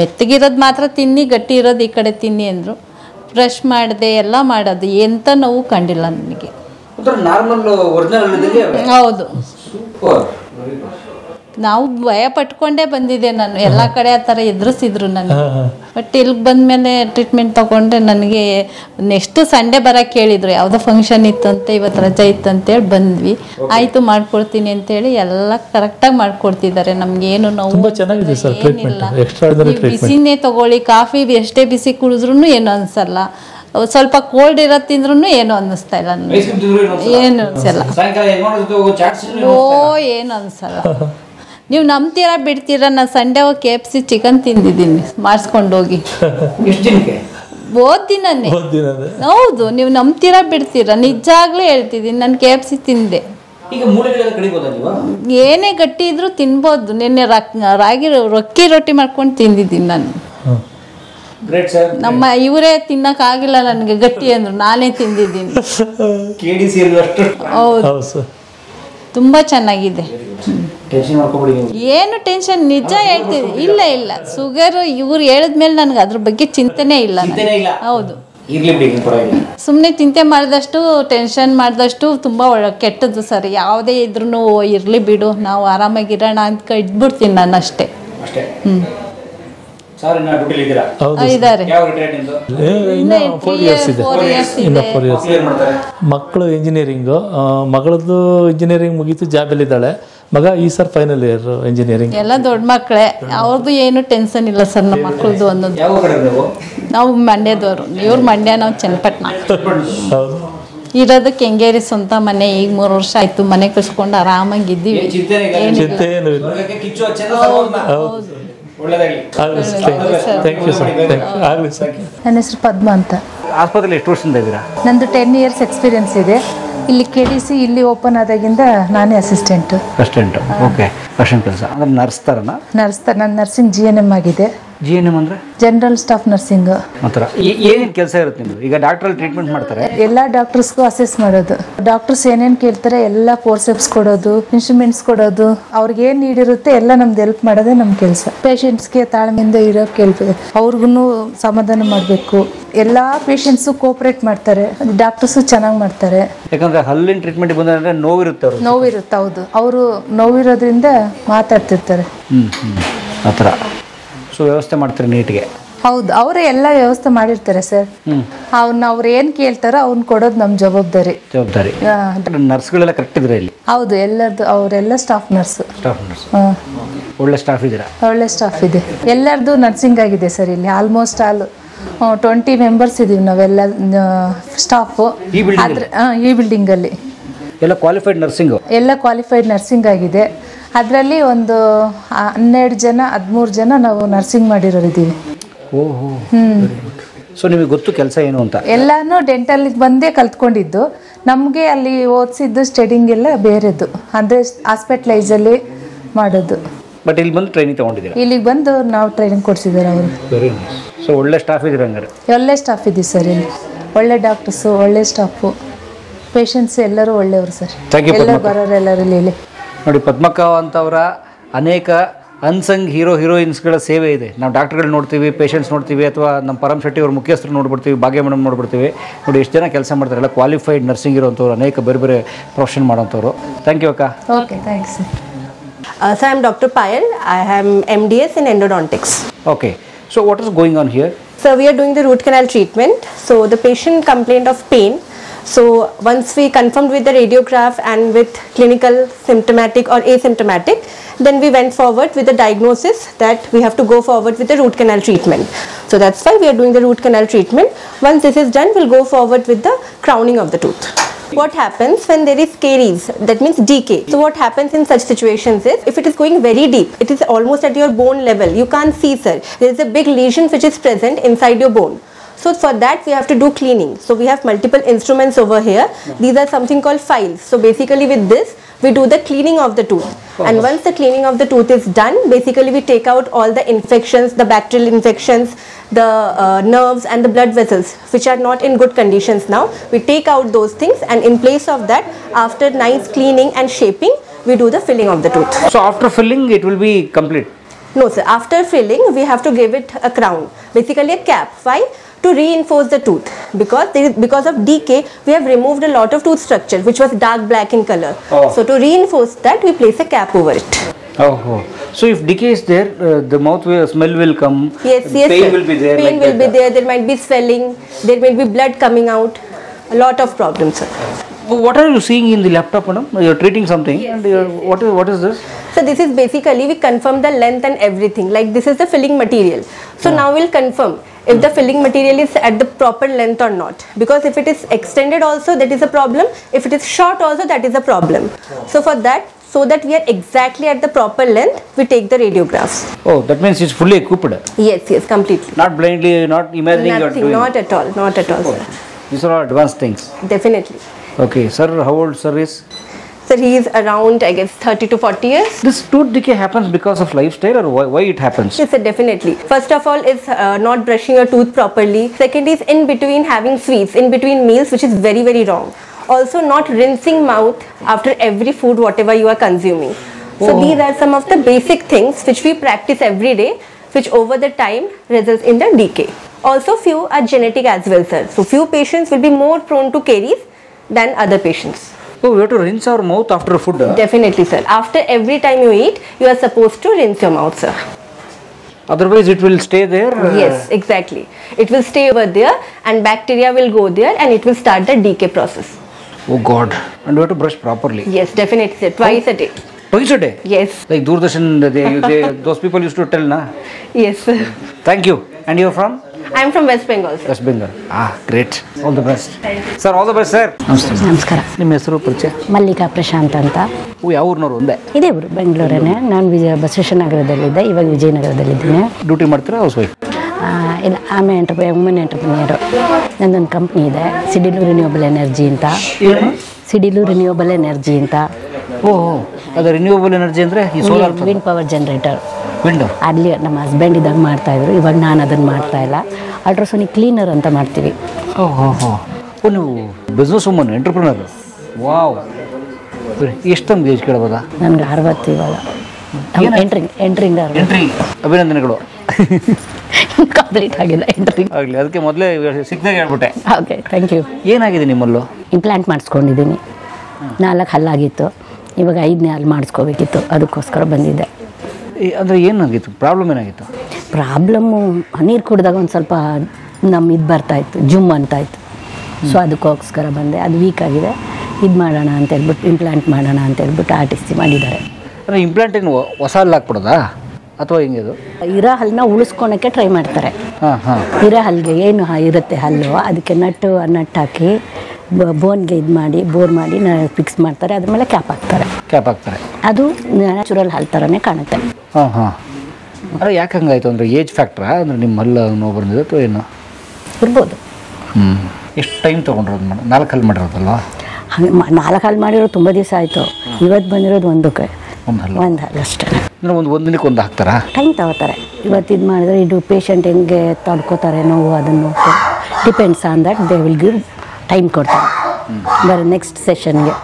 ಮೆತ್ತಗಿರೋದು ಮಾತ್ರ ತಿನ್ನಿ, ಗಟ್ಟಿ ಇರೋದು ಈ ಕಡೆ ತಿನ್ನಿ ಅಂದರು. ಬ್ರಷ್ ಮಾಡಿದೆ, ಎಲ್ಲ ಮಾಡೋದು, ಎಂಥ ನೋವು ಕಂಡಿಲ್ಲ ನನಗೆ. ಹೌದು, ನಾವು ಭಯ ಪಟ್ಕೊಂಡೇ ಬಂದಿದ್ದೆ ನಾನು. ಎಲ್ಲ ಕಡೆ ಆ ಥರ ಎದುರಿಸಿದ್ರು ನನಗೆ. ಬಟ್ ಇಲ್ಲಿಗೆ ಬಂದಮೇಲೆ ಟ್ರೀಟ್ಮೆಂಟ್ ತೊಗೊಂಡ್ರೆ ನನಗೆ ನೆಕ್ಸ್ಟ್ ಸಂಡೇ ಬರೋಕ್ಕೆ ಹೇಳಿದರು. ಯಾವುದೋ ಫಂಕ್ಷನ್ ಇತ್ತಂತೆ, ಇವತ್ತು ರಜೆ ಇತ್ತಂತೇಳಿ ಬಂದ್ವಿ. ಆಯಿತು ಮಾಡ್ಕೊಡ್ತೀನಿ ಅಂತೇಳಿ ಎಲ್ಲ ಕರೆಕ್ಟಾಗಿ ಮಾಡ್ಕೊಡ್ತಿದ್ದಾರೆ. ನಮಗೇನು ನೋವು ಏನಿಲ್ಲ. ಬಿಸಿನೇ ತೊಗೊಳ್ಳಿ, ಕಾಫಿ ಎಷ್ಟೇ ಬಿಸಿ ಕುಡಿದ್ರೂ ಏನು ಅನಿಸಲ್ಲ. ಸ್ವಲ್ಪ ಕೋಲ್ಡ್ ಇರೋದು ತಿಂದ್ರೂ ಏನು ಅನ್ನಿಸ್ತಾ ಇಲ್ಲ ನನಗೆ, ಏನು ಅನಿಸಲ್ಲ. ಏನು ಅನಿಸಲ್ಲ. ನೀವು ನಂಬ್ತೀರಾ ಬಿಡ್ತೀರಾ, ನಾನು ಸಂಡೇ ಹೋಗಿ KFC ಚಿಕನ್ ತಿಂದಿದ್ದೀನಿ ಮಾಡಿಸ್ಕೊಂಡು ಹೋಗಿ. ದಿನನೇ. ಹೌದು, ನೀವು ನಂಬ್ತೀರಾ ಬಿಡ್ತೀರಾ, ನಿಜಾಗ್ಲೇ ಹೇಳ್ತಿದ್ದೀನಿ. ನಾನು KFC ತಿಂದೆ. ಏನೇ ಗಟ್ಟಿ ಇದ್ರೂ ತಿನ್ಬೋದು. ನಿನ್ನೆ ರೊಕ್ಕಿ ರೊಟ್ಟಿ ಮಾಡ್ಕೊಂಡು ತಿಂದಿದ್ದೀನಿ ನಾನು. ನಮ್ಮ ಇವರೇ ತಿನ್ನಕ್ಕಾಗಿಲ್ಲ ನನಗೆ ಗಟ್ಟಿ ಅಂದ್ರು, ನಾನೇ ತಿಂದಿದ್ದೀನಿ. ಹೌದು, ತುಂಬ ಚೆನ್ನಾಗಿದೆ. ಏನು ಟೆನ್ಷನ್, ನಿಜ ಹೇಳ್ತೀನಿ. ಇಲ್ಲ ಶುಗರ್ ಇವ್ರು ಹೇಳಿದ್ಮೇಲೆ ನನಗೆ ಅದ್ರ ಬಗ್ಗೆ ಚಿಂತೆನೇ ಇಲ್ಲ. ಹೌದು, ಸುಮ್ಮನೆ ಚಿಂತೆ ಮಾಡಿದಷ್ಟು, ಟೆನ್ಷನ್ ಮಾಡಿದಷ್ಟು ತುಂಬ ಕೆಟ್ಟದ್ದು ಸರ್. ಯಾವುದೇ ಇದ್ರೂ ಇರಲಿ ಬಿಡು, ನಾವು ಆರಾಮಾಗಿರೋಣ ಅಂತ ಇದ್ಬಿಡ್ತೀನಿ ನಾನು ಅಷ್ಟೇ. ಇದ್ದಾರೆ, 4 years ಇದೆ. ಮಕ್ಕಳು ಇಂಜಿನಿಯರಿಂಗು, ಮಗಳದ್ದು ಇಂಜಿನಿಯರಿಂಗ್ ಮುಗೀತು, ಜಾಬಲ್ಲಿದ್ದಾಳೆ. ಮಗ ಈ ಸರ್ ಫೈನಲ್ ಇಯರ್ ಇಂಜಿನಿಯರಿಂಗ್. ಎಲ್ಲ ದೊಡ್ಡ ಮಕ್ಕಳೇ, ಅವ್ರದ್ದು ಏನು ಟೆನ್ಷನ್ ಇಲ್ಲ ಸರ್ ನಮ್ಮ ಮಕ್ಕಳದು ಅನ್ನೋದು. ನಾವು ಮಂಡ್ಯದವರು, ಇವ್ರು ಮಂಡ್ಯ, ನಾವು ಚನ್ನಪಟ್ಟಣ. ಹೌದು. ಇರೋದು ಕೆಂಗೇರಿ ಸ್ವಂತ ಮನೆ. ಈಗ 3 ವರ್ಷ ಆಯ್ತು ಮನೆ ಕಟ್ಸ್ಕೊಂಡು ಆರಾಮಾಗಿದ್ದೀವಿ. ಚಿಂತೆ ಏನು ಇಲ್ಲ. ಹೌದು. ಆಗಲಿ ಸರ್, ಥ್ಯಾಂಕ್ ಯು ಸರ್, ಆಗಲಿ ಸರ್. ನನ್ನ ಹೆಸರು ಪದ್ಮ ಅಂತ. ಆಸ್ಪತ್ರೆಯಲ್ಲಿ ಎಷ್ಟು ವರ್ಷದಿಂದ ಇದ್ದೀರಾ? ನಂದು 10 ಇಯರ್ಸ್ ಎಕ್ಸ್ಪೀರಿಯನ್ಸ್ ಇದೆ. ಇಲ್ಲಿ KDC ಇಲ್ಲಿ ಓಪನ್ ಆದಾಗಿಂದ ನಾನೇ ಅಸಿಸ್ಟೆಂಟು. ಓಕೆ. ಅಸಿಸ್ಟೆಂಟ್ ಕೆಲಸ ಅಂದರೆ ನರ್ಸ್ ಥರನ? ನನ್ನ ನರ್ಸಿಂಗ್ GNM ಆಗಿದೆ. GNM ಅಂದರೆ ಜನರಲ್ ಸ್ಟಾಫ್ ನರ್ಸಿಂಗ್. ಆ ಥರ ಏನೇನು ಕೆಲಸ ಇರುತ್ತೆ ನಿಮ್ಮದು? ಈಗ ಡಾಕ್ಟ್ರಲ್ಲಿ ಟ್ರೀಟ್ಮೆಂಟ್ ಮಾಡ್ತಾರೆ, ಎಲ್ಲ ಡಾಕ್ಟರ್ಸ್ಗೂ ಅಸೆಸ್ ಮಾಡೋದು. ಡಾಕ್ಟರ್ಸ್ ಏನೇನು ಕೇಳ್ತಾರೆ ಎಲ್ಲ ಫೋರ್ಸೆಪ್ಸ್ ಕೊಡೋದು, ಇನ್ಸ್ಟ್ರೂಮೆಂಟ್ಸ್ ಕೊಡೋದು, ಅವ್ರಿಗೆ ಏನು ನೀಡಿರುತ್ತೆ ಎಲ್ಲ ನಮ್ದು ಹೆಲ್ಪ್ ಮಾಡೋದೇ ನಮ್ಮ ಕೆಲಸ. ಪೇಷಂಟ್ಸ್ಗೆ ತಾಳ್ಮೆಯಿಂದ ಇರೋಕೆ ಕೇಳ್ಬೇಕು, ಅವ್ರಿಗೂ ಸಮಾಧಾನ ಮಾಡಬೇಕು. ಎಲ್ಲ ಪೇಷಂಟ್ಸು ಕೋಆಪ್ರೇಟ್ ಮಾಡ್ತಾರೆ, ಡಾಕ್ಟರ್ಸು ಚೆನ್ನಾಗಿ ಮಾಡ್ತಾರೆ. ಯಾಕಂದರೆ ಹಲ್ಲಿನ ಟ್ರೀಟ್ಮೆಂಟ್ ಬಂದರೆ ನೋವಿರುತ್ತೆ, ಅವ್ರು ನೋವಿರುತ್ತೆ. ಹೌದು, ಅವರು ನೋವಿರೋದ್ರಿಂದ ಮಾತಾಡ್ತಿರ್ತಾರೆ. ಆ ಥರ. ಸೊ ವ್ಯವಸ್ಥೆ ಮಾಡ್ತಾರೆ ನೀಟಿಗೆ? ಹೌದು, ಅವರೇ ಎಲ್ಲ ವ್ಯವಸ್ಥೆ ಮಾಡಿರ್ತಾರೆ ಸರ್. ಅವ್ರು ಏನು ಕೇಳ್ತಾರೋ ಅವ್ನ ಕೊಡೋದು ನಮ್ಮ ಜವಾಬ್ದಾರಿ. ನರ್ಸ್ಗಳೆಲ್ಲ ಕರೆಕ್ಟ್ ಇದ್ರೆ ಇಲ್ಲಿ? ಹೌದು, ಎಲ್ಲರದು ಅವರೆಲ್ಲ ಸ್ಟಾಫ್ ನರ್ಸ್. ಒಳ್ಳೆ ಸ್ಟಾಫ್ ಇದ್ದೀರಾ? ಒಳ್ಳೆ ಸ್ಟಾಫ್ ಇದೆ. ಎಲ್ಲರದು ನರ್ಸಿಂಗ್ ಆಗಿದೆ ಸರ್ ಇಲ್ಲಿ. ಆಲ್ಮೋಸ್ಟ್ ಆಲ್ 20 ಮೆಂಬರ್ಸ್ ಇದೀವಿ ನಾವೆಲ್ಲ ಸ್ಟಾಫು. ಈ ಬಿಲ್ಡಿಂಗಲ್ಲಿ ಎಲ್ಲ ಕ್ವಾಲಿಫೈಡ್ ನರ್ಸಿಂಗು? ಎಲ್ಲ ಕ್ವಾಲಿಫೈಡ್ ನರ್ಸಿಂಗ್ ಆಗಿದೆ. ಅದರಲ್ಲಿ ಒಂದು 12 ಜನ 13 ಜನ ನಾವು ನರ್ಸಿಂಗ್ ಮಾಡಿರೋರಿದ್ದೀವಿ. ಓಹೋ. ಸೊ ನಿಮಗೆ ಗೊತ್ತು ಕೆಲಸ ಏನು ಅಂತ? ಎಲ್ಲಾನು ಡೆಂಟಲ್ಗೆ ಬಂದೇ ಕಲ್ತ್ಕೊಂಡಿದ್ದು. ನಮಗೆ ಅಲ್ಲಿ ಓದಿಸಿದ್ದು ಸ್ಟಡಿಂಗ್ ಎಲ್ಲ ಬೇರೆದು, ಅಂದರೆ ಹಾಸ್ಪಿಟ್ಲೈಸಲ್ಲಿ ಮಾಡೋದು. ಬಟ್ ಇಲ್ಲಿ ಬಂದು ಟ್ರೈನಿಂಗ್ ತೊಗೊಂಡಿದ್ದೀರಾ? ಇಲ್ಲಿಗೆ ಬಂದು ನಾವು ಟ್ರೈನಿಂಗ್ ಕೊಡಿಸಿದ್ದಾರೆ ಅವರು. Very nice. ಸೊ ಒಳ್ಳೆ ಸ್ಟಾಫ್ ಇದ್ದೀರಾ ಹಂಗಾರೆ? ಒಳ್ಳೆ ಸ್ಟಾಫ್ ಇದೆ ಸರ್ ಇಲ್ಲಿ. ಒಳ್ಳೆ ಡಾಕ್ಟರ್ಸು, ಒಳ್ಳೆ ಸ್ಟಾಫು, ಪೇಷಂಟ್ಸ್ ಎಲ್ಲರೂ ಒಳ್ಳೆಯವರು ಸರ್. ಎಲ್ಲ ಬರೋರು ಎಲ್ಲರೂ ಇಲ್ಲಿ. ನೋಡಿ, ಪದ್ಮಕ್ಕ ಅಂತವರ ಅನೇಕ ಅನ್ಸಂಗ್ ಹೀರೋಯಿನ್ಸ್ಗಳ ಸೇವೆ ಇದೆ. ನಾವು ಡಾಕ್ಟರ್ಗಳು ನೋಡ್ತೀವಿ, ಪೇಷಂಟ್ಸ್ ನೋಡ್ತೀವಿ, ಅಥವಾ ನಮ್ಮ ಪರಮ್ ಶೆಟ್ಟಿ ಅವ್ರ ಮುಖ್ಯಸ್ಥರು ನೋಡ್ಬಿಡ್ತೀವಿ, ಭಾಗ್ಯ ಮೇಡಮ್ ನೋಡ್ಬಿಡ್ತೀವಿ. ನೋಡಿ ಎಷ್ಟು ಜನ ಕೆಲಸ ಮಾಡ್ತಾರೆ, ಎಲ್ಲ ಕ್ವಾಲಿಫೈಡ್ ನರ್ಸಿಂಗ್ ಇರೋಂಥವ್ರು, ಅನೇಕ ಬೇರೆ ಬೇರೆ ಪ್ರೊಫೆಷನ್ ಮಾಡೋಂಥವ್ರು. ಥ್ಯಾಂಕ್ ಯು ಅಕ್ಕ. Okay, thanks. So I am Dr. Payal. I am MDS in endodontics. Okay. So what is going on here? So we are doing the root canal treatment. So the patient complained of pain. So once we confirmed with the radiograph and with clinical, symptomatic or asymptomatic, then we went forward with the diagnosis that we have to go forward with the root canal treatment. So that's why we are doing the root canal treatment. Once this is done, we'll go forward with the crowning of the tooth. What happens when there is caries, that means decay. So what happens in such situations is, if it is going very deep, it is almost at your bone level, you can't see, sir, there is a big lesion which is present inside your bone. So for that we have to do cleaning. So we have multiple instruments over here. These are something called files. So basically with this we do the cleaning of the tooth. And once the cleaning of the tooth is done, basically we take out all the infections, the bacterial infections, the nerves and the blood vessels which are not in good conditions now. We take out those things, and in place of that, after nice cleaning and shaping, we do the filling of the tooth. So after filling it will be complete? No sir, after filling we have to give it a crown, basically a cap. Why? To reinforce the tooth, because of decay we have removed a lot of tooth structure which was dark black in color. So to reinforce that we place a cap over it. So if decay is there, the mouth smell will come. Yes, pain sir. will be there. Pain will be there. There might be swelling. There may be blood coming out. A lot of problems, sir. What are you seeing in the laptop, madam? You're treating something, and what is this? So this is basically we confirm the length and everything. Like this is the filling material. So now we'll confirm if the filling material is at the proper length or not. Because if it is extended also, that is a problem. If it is short also, that is a problem. So for that, so that we are exactly at the proper length, we take the radiographs. Oh, that means it's fully equipped. Yes, completely. Not blindly, not imagining. Nothing, not at all, sir. These are all advanced things. Definitely. Okay, sir, how old sir is? Sir, he is around, I guess, 30 to 40 years. This tooth decay happens because of lifestyle, or why it happens? Yes, sir, definitely. First of all is not brushing your tooth properly. Second is in between having sweets, in between meals, which is very, very wrong. Also not rinsing mouth after every food, whatever you are consuming. So these are some of the basic things which we practice every day, which over the time results in the decay. Also few are genetic as well, sir. So few patients will be more prone to caries than other patients. Oh, we have to rinse our mouth after food? Definitely, sir. After every time you eat, you are supposed to rinse your mouth, sir. Otherwise it will stay there? Yes, exactly. It will stay over there and bacteria will go there and it will start the decay process. Oh God. And we have to brush properly? Yes, definitely, sir. Twice a day. Twice a day? Yes. Like Doordarshan, those people used to tell, na? Yes, sir. Thank you. And you're from? I'm from West Bengal. Sir. West Bengal. Great. All the best sir. All the best sir. ನಮಸ್ಕಾರ. ನಿಮ್ಮ ಹೆಸರು ಪರಿಚಯ? ಮಲ್ಲಿಕಾ ಪ್ರಶಾಂತ್ ಅಂತ. ಯಾವ ಊರಿನವರು? ಒಂದೇ ಇದೇ ಊರು, ಬೆಂಗಳೂರೇನೆ. ನಾನು ಬಸವೇಶ್ವರ ನಗರದಲ್ಲಿದ್ದೆ, ಇವಾಗ ವಿಜಯನಗರದಲ್ಲಿದ್ದೀನಿ. ಡ್ಯೂಟಿ ಮಾಡ್ತೀರಾ? House wife? ಇಲ್ಲ, ಆಮೇಲೆ ವುಮೆನ್ ಎಂಟರ್ಪ್ರಿನಿಯರು. ನನ್ನೊಂದು ಕಂಪ್ನಿ ಇದೆ, ಸಿಡಿಲು ರಿನ್ಯೂವಬಲ್ ಎನರ್ಜಿ ಅಂತ. ಸಿಡಿಲು ರಿನ್ಯೂವಬಲ್ ಎನರ್ಜಿ ಅಂತ. ಓಹ್, ಅದು ರಿನ್ಯೂವಬಲ್ ಎನರ್ಜಿ ಅಂದರೆ ಈ solar wind power generator. Window ಅಲ್ಲಿ ನಮ್ಮ ಹಸ್ಬೆಂಡ್ ಇದ್ದಾಗ ಮಾಡ್ತಾಯಿದ್ರು, ಇವಾಗ ನಾನು ಅದನ್ನು ಮಾಡ್ತಾಯಿಲ್ಲ. ಅಲ್ಟ್ರಾಸೋನಿಕ್ ಕ್ಲೀನರ್ ಅಂತ ಮಾಡ್ತೀವಿ. ಓ, ನೀವು ಬಿಸ್ನೆಸ್ ವುಮನ್, ಎಂಟರ್ಪ್ರಿನರ್. ವಾವ್. ಎಷ್ಟು ತಮ್ಮ ಏಜ್ ಕೇಳ್ಬೋದಾ? ನನಗೆ 60 ಇವಾಗ. ಎಂಟ್ರಿಂಗ್ ಅಭಿನಂದನೆಗಳು. ಕಂಪ್ಲೀಟ್ ಆಗಿಲ್ಲ ಎಂಟ್ರಿಂಗ್ ಆಗಲಿ. ಅದಕ್ಕೆ ಮೊದಲೇ ಸಿಕ್ಕಿದಾಗ ಹೇಳ್ಬಿಟ್ಟೆ. Okay, thank you. ಏನಾಗಿದೆ ನಿಮ್ಮಲ್ಲೂ? ಇಂಪ್ಲಾಂಟ್ ಮಾಡಿಸ್ಕೊಂಡಿದ್ದೀನಿ. 4 ಹಲ್ಲಾಗಿತ್ತು, ಇವಾಗ 5ನೇ ಹಲ್ಲು ಮಾಡಿಸ್ಕೋಬೇಕಿತ್ತು, ಅದಕ್ಕೋಸ್ಕರ ಬಂದಿದ್ದೆ. ಅಂದರೆ ಏನಾಗಿತ್ತು? ಪ್ರಾಬ್ಲಮ್ ಏನಾಗಿತ್ತು? ಪ್ರಾಬ್ಲಮ್ಮು ನೀರು ಕುಡಿದಾಗ ಒಂದು ಸ್ವಲ್ಪ ಇದು ಬರ್ತಾಯಿತ್ತು, ಜುಮ್ ಅಂತಾಯಿತ್ತು. ಸೊ ಅದಕ್ಕೋಸ್ಕರ ಬಂದೆ. ಅದು ವೀಕ್ ಆಗಿದೆ, ಇದು ಮಾಡೋಣ ಅಂತ ಹೇಳ್ಬಿಟ್ಟು, ಇಂಪ್ಲಾಂಟ್ ಮಾಡೋಣ ಅಂತ ಹೇಳ್ಬಿಟ್ಟು ಆರ್ಟಿಸ್ಟ್ ಮಾಡಿದ್ದಾರೆ. ಅಂದರೆ ಇಂಪ್ಲಾಂಟ್ ಏನು ಹೊಸ ಹಲ್ಲು ಹಾಕ್ಬಿಡೋದಾ ಅಥವಾ ಹೆಂಗೆ? ಅದು ಇರೋ ಹಲ್ಲನ್ನ ಉಳಿಸ್ಕೊಳಕ್ಕೆ ಟ್ರೈ ಮಾಡ್ತಾರೆ. ಇರೋ ಹಲ್ಲಿಗೆ ಏನು ಇರುತ್ತೆ ಹಲ್ಲು, ಅದಕ್ಕೆ ನಟ್ಟು ಹಾಕಿ ಬೋನ್ಗೆ ಇದು ಮಾಡಿ ಬೋರ್ ಮಾಡಿ ಫಿಕ್ಸ್ ಮಾಡ್ತಾರೆ. ಅದ್ರ ಮೇಲೆ ಕ್ಯಾಪ್ ಹಾಕ್ತಾರೆ. ಅದು ನ್ಯಾಚುರಲ್ ಹಲ್ ಥರನೇ ಕಾಣುತ್ತೆ. ಅಂದರೆ ಯಾಕೆ ಹಂಗಾಯ್ತು? ಅಂದರೆ ಏಜ್ ಫ್ಯಾಕ್ಟ್ರಾ? ಅಂದರೆ ನಿಮ್ಮ ಹಲ್ಲು ನೋವು ಬಂದಿದೆ ಅಥವಾ ಏನು ಇರ್ಬೋದು. ಎಷ್ಟು ಟೈಮ್ ತೊಗೊಂಡ್ರೋದು? 4 ಹಲ್ಲು ಮಾಡಿರೋದಲ್ವಾ? ಹಾಗೆ 4 ಹಲ್ಲು ಮಾಡಿರೋದು ತುಂಬ ದಿವಸ ಆಯಿತು. ಇವತ್ತು ಬಂದಿರೋದು ಒಂದು ಹಲ್ಲು ಅಷ್ಟೇ. ಅಂದರೆ ಒಂದು ದಿನಕ್ಕೆ ಒಂದು ಹಾಕ್ತಾರಾ? ಟೈಮ್ ತಗೋತಾರೆ. ಇವತ್ತು ಇದು ಮಾಡಿದ್ರೆ ಇದು ಪೇಷಂಟ್ ಹೆಂಗೆ ತಡ್ಕೋತಾರೆ ನೋವು, ಅದನ್ನು depends on that they will give time ಕೊಡ್ತಾರೆ ಬರೀ ನೆಕ್ಸ್ಟ್ ಸೆಷನ್ಗೆ.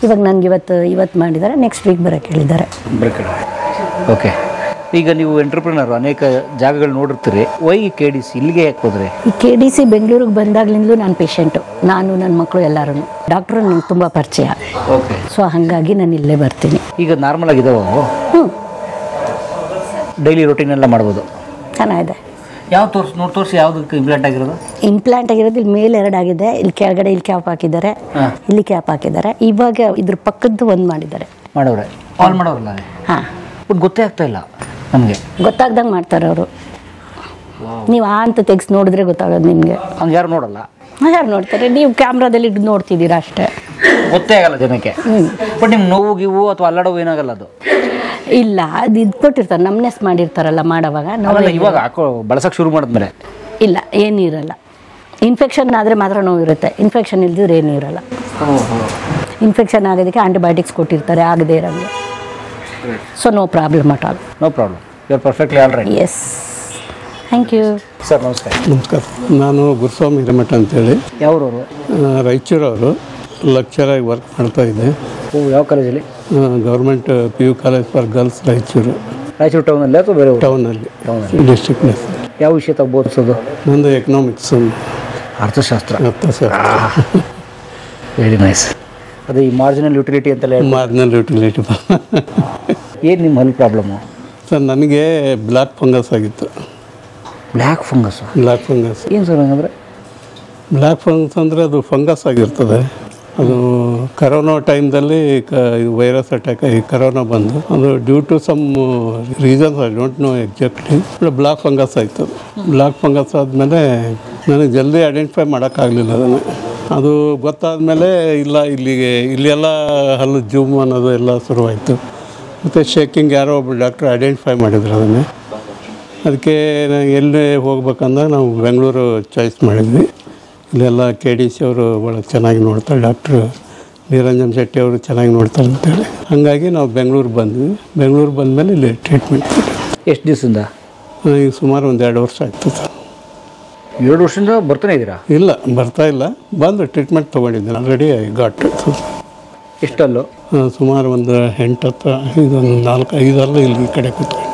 ಇವಾಗ ನನಗೆ ಇವತ್ತು ಮಾಡಿದ್ದಾರೆ, ನೆಕ್ಸ್ಟ್ ವೀಕ್ ಬರೋಕ್ಕೆ ಹೇಳಿದ್ದಾರೆ. ಓಕೆ. ಈಗ ನೀವು ಎಂಟರ್ಪ್ರಿನರ್, ಅನೇಕ ಜಾಗಗಳು ನೋಡಿರ್ತೀರಿ. ವೈ KDC ಇಲ್ಲಿಗೆ ಯಾಕೆ ಹೋದ್ರೆ? ಈ KDC ಬೆಂಗಳೂರಿಗೆ ಬಂದಾಗ್ಲಿಂದಲೂ ನಾನು ಪೇಷಂಟು, ನಾನು ನನ್ನ ಮಕ್ಕಳು ಎಲ್ಲರೂ. ಡಾಕ್ಟ್ರು ನನಗೆ ತುಂಬ ಪರಿಚಯ. ಓಕೆ. ಸೊ ಹಾಗಾಗಿ ನಾನು ಇಲ್ಲೇ ಬರ್ತೀನಿ. ಈಗ ನಾರ್ಮಲ್ ಆಗಿದ್ದಾವೆ? ಡೈಲಿ ರೊಟೀನ್ ಎಲ್ಲ ಮಾಡ್ಬೋದು? ಚೆನ್ನಾಗಿದೆ. ಯಾವ ತೋರಿಸಿ ಯಾವುದಕ್ಕೆ ಇಂಪ್ಲಾಂಟ್ ಆಗಿರೋದು? ಇಂಪ್ಲಾಂಟ್ ಆಗಿರೋದು ಇಲ್ಲಿ ಮೇಲೆ 2 ಆಗಿದೆ, ಇಲ್ಲಿ ಕೆಳಗಡೆ ಇಲ್ಲಿ ಕ್ಯಾಪ್ ಹಾಕಿದ್ದಾರೆ, ಇಲ್ಲಿ ಕ್ಯಾಪ್ ಹಾಕಿದ್ದಾರೆ. ಇವಾಗ ಇದ್ರ ಪಕ್ಕದ್ದು ಒಂದು ಮಾಡಿದ್ದಾರೆ. ಮಾಡೋರೆ ಆಲ್ ಮಾಡೋರಲ್ಲ? ಹಾಂ, ಗೊತ್ತೇ ಆಗ್ತಾ ಇಲ್ಲ ನಮಗೆ. ಗೊತ್ತಾಗ್ದಂಗೆ ಮಾಡ್ತಾರೆ ಅವರು. ನೀವು ಅಂತ ತೆಗ್ಸಿ ನೋಡಿದ್ರೆ ಗೊತ್ತಾಗೋದು ನಿಮಗೆ. ಹಂಗೆ ಯಾರು ನೋಡಲ್ಲ? ಯಾರು ನೋಡ್ತಾರೆ? ನೀವು ಕ್ಯಾಮ್ರಾದಲ್ಲಿ ಹಿಡಿದು ನೋಡ್ತಿದ್ದೀರಾ ಅಷ್ಟೇ, ಗೊತ್ತೇ ಆಗಲ್ಲ ಜನಕ್ಕೆ. ಬಟ್ ನಿಮ್ಮ ನೋವು ಗಿವು ಅಥವಾ ಅಲ್ಲಾಡೋವು ಏನಾಗಲ್ಲ? ಅದು ಇಲ್ಲ, ಅದು ಇದು ಕೊಟ್ಟಿರ್ತಾರೆ, ನಮ್ನೆಸ್ ಮಾಡಿರ್ತಾರಲ್ಲ ಮಾಡೋವಾಗ. ನಾವೆಲ್ಲ ಇವಾಗ ಬಳಸಕ್ಕೆ ಶುರು ಮಾಡಿದ್ಮೇಲೆ ಇಲ್ಲ, ಏನಿರಲ್ಲ. ಇನ್ಫೆಕ್ಷನ್ ಆದರೆ ಮಾತ್ರ ನೋವು ಇರುತ್ತೆ, ಇನ್ಫೆಕ್ಷನ್ ಇಲ್ದಿದ್ರೆ ಏನೂ ಇರಲ್ಲ. ಇನ್ಫೆಕ್ಷನ್ ಆಗೋದಕ್ಕೆ ಆಂಟಿಬಯೋಟಿಕ್ಸ್ ಕೊಟ್ಟಿರ್ತಾರೆ, ಆಗದೇ ಇರೋಂಗೆ. So no problem at all. No problem. You are perfectly all right. Yes, thank you sir. ನಮಸ್ಕಾರ. ನಮಸ್ಕಾರ. ನಾನು ಗುರುಸ್ವಾಮಿ ಹಿರೇಮಠ ಅಂತೇಳಿ. ಯಾವ್ರವರು? ರಾಯಚೂರವರು. ಲೆಕ್ಚರಾಗಿ ವರ್ಕ್ ಮಾಡ್ತಾ ಇದ್ದೆ. ಯಾವ ಕಾಲೇಜಲ್ಲಿ? Government PU college for girls, Raichur. Raichur ಟೌನಲ್ಲಿ ಅಥವಾ ಬೇರೆ? ಟೌನಲ್ಲಿ, ಡಿಸ್ಟ್ರಿಕ್ಟ್ನಲ್ಲಿ. ಯಾವ ವಿಷಯ ತಾವು ಬೋಧಿಸೋದು? ನಂದು ಎಕನಾಮಿಕ್ಸ್, ಅರ್ಥಶಾಸ್ತ್ರ. Very nice. ಅದೇ ಈ ಮಾರ್ಜಿನಲ್ ಯುಟಿಲಿಟಿ ಅಂತೆಲ್ಲ. Marginal utility. ಏನು ನಿಮ್ಮ ಹಲ್ಲು ಪ್ರಾಬ್ಲಮ್ಮು? ಸರ್, ನನಗೆ ಬ್ಲ್ಯಾಕ್ ಫಂಗಸ್ ಆಗಿತ್ತು. Black fungus? ಬ್ಲ್ಯಾಕ್ ಫಂಗಸ್ ಏನು ಸರ್ ಹಂಗಂದರೆ? ಬ್ಲ್ಯಾಕ್ ಫಂಗಸ್ ಅಂದರೆ ಅದು ಫಂಗಸ್ ಆಗಿರ್ತದೆ. ಅದು ಕರೋನಾ ಟೈಮ್ದಲ್ಲಿ ವೈರಸ್ ಅಟ್ಯಾಕ್ ಆಗಿ ಕರೋನಾ ಬಂದು, ಅದು due to some reasons, I don't know exactly, black fungus ಆಯಿತು. ಬ್ಲ್ಯಾಕ್ ಫಂಗಸ್ ಆದಮೇಲೆ ನನಗೆ ಜಲ್ದಿ ಐಡೆಂಟಿಫೈ ಮಾಡೋಕ್ಕಾಗಲಿಲ್ಲ ಅದನ್ನು. ಅದು ಗೊತ್ತಾದಮೇಲೆ ಇಲ್ಲೆಲ್ಲ ಹಲ್ಲು ಜೂಮ್ ಅನ್ನೋದು ಎಲ್ಲ ಶುರುವಾಯಿತು. ಮತ್ತು ಶೇಕಿಂಗ್ ಯಾರೋ ಒಬ್ಬರು ಡಾಕ್ಟ್ರು ಐಡೆಂಟಿಫೈ ಮಾಡಿದ್ರು ಅದನ್ನೇ. ಅದಕ್ಕೆ ಎಲ್ಲಿ ಹೋಗ್ಬೇಕಂದಾಗ ನಾವು ಬೆಂಗಳೂರು ಚಾಯ್ಸ್ ಮಾಡಿದ್ವಿ. ಇಲ್ಲೆಲ್ಲ KDC ಅವರು ಭಾಳ ಚೆನ್ನಾಗಿ ನೋಡ್ತಾರೆ, ಡಾಕ್ಟ್ರು ನಿರಂಜನ್ ಶೆಟ್ಟಿ ಅವರು ಚೆನ್ನಾಗಿ ನೋಡ್ತಾರೆ ಅಂತೇಳಿ. ಹಾಗಾಗಿ ನಾವು ಬೆಂಗಳೂರು ಬಂದ್ವಿ. ಬೆಂಗಳೂರು ಬಂದಮೇಲೆ ಇಲ್ಲಿ ಟ್ರೀಟ್ಮೆಂಟ್. ಎಷ್ಟು ದಿವಸದಿಂದ? ಈಗ ಸುಮಾರು ಒಂದು 2 ವರ್ಷ ಆಯಿತು ಸರ್. 2 ವರ್ಷದಿಂದ ಬರ್ತಾನೆ ಇದ್ದೀರಾ? ಇಲ್ಲ, ಬರ್ತಾ ಇಲ್ಲ. ಬಂದು ಟ್ರೀಟ್ಮೆಂಟ್ ತೊಗೊಂಡಿದ್ದೀನಿ ಆಲ್ರೆಡಿ. ಗಾಟ್. ಎಷ್ಟಲ್ಲೂ? ಸುಮಾರು ಒಂದು 8-10, ಇದೊಂದು 4-5 ಅಲ್ಲ ಇಲ್ಲಿ ಈ ಕಡೆ ಕೂತ್ಕೊಂಡು.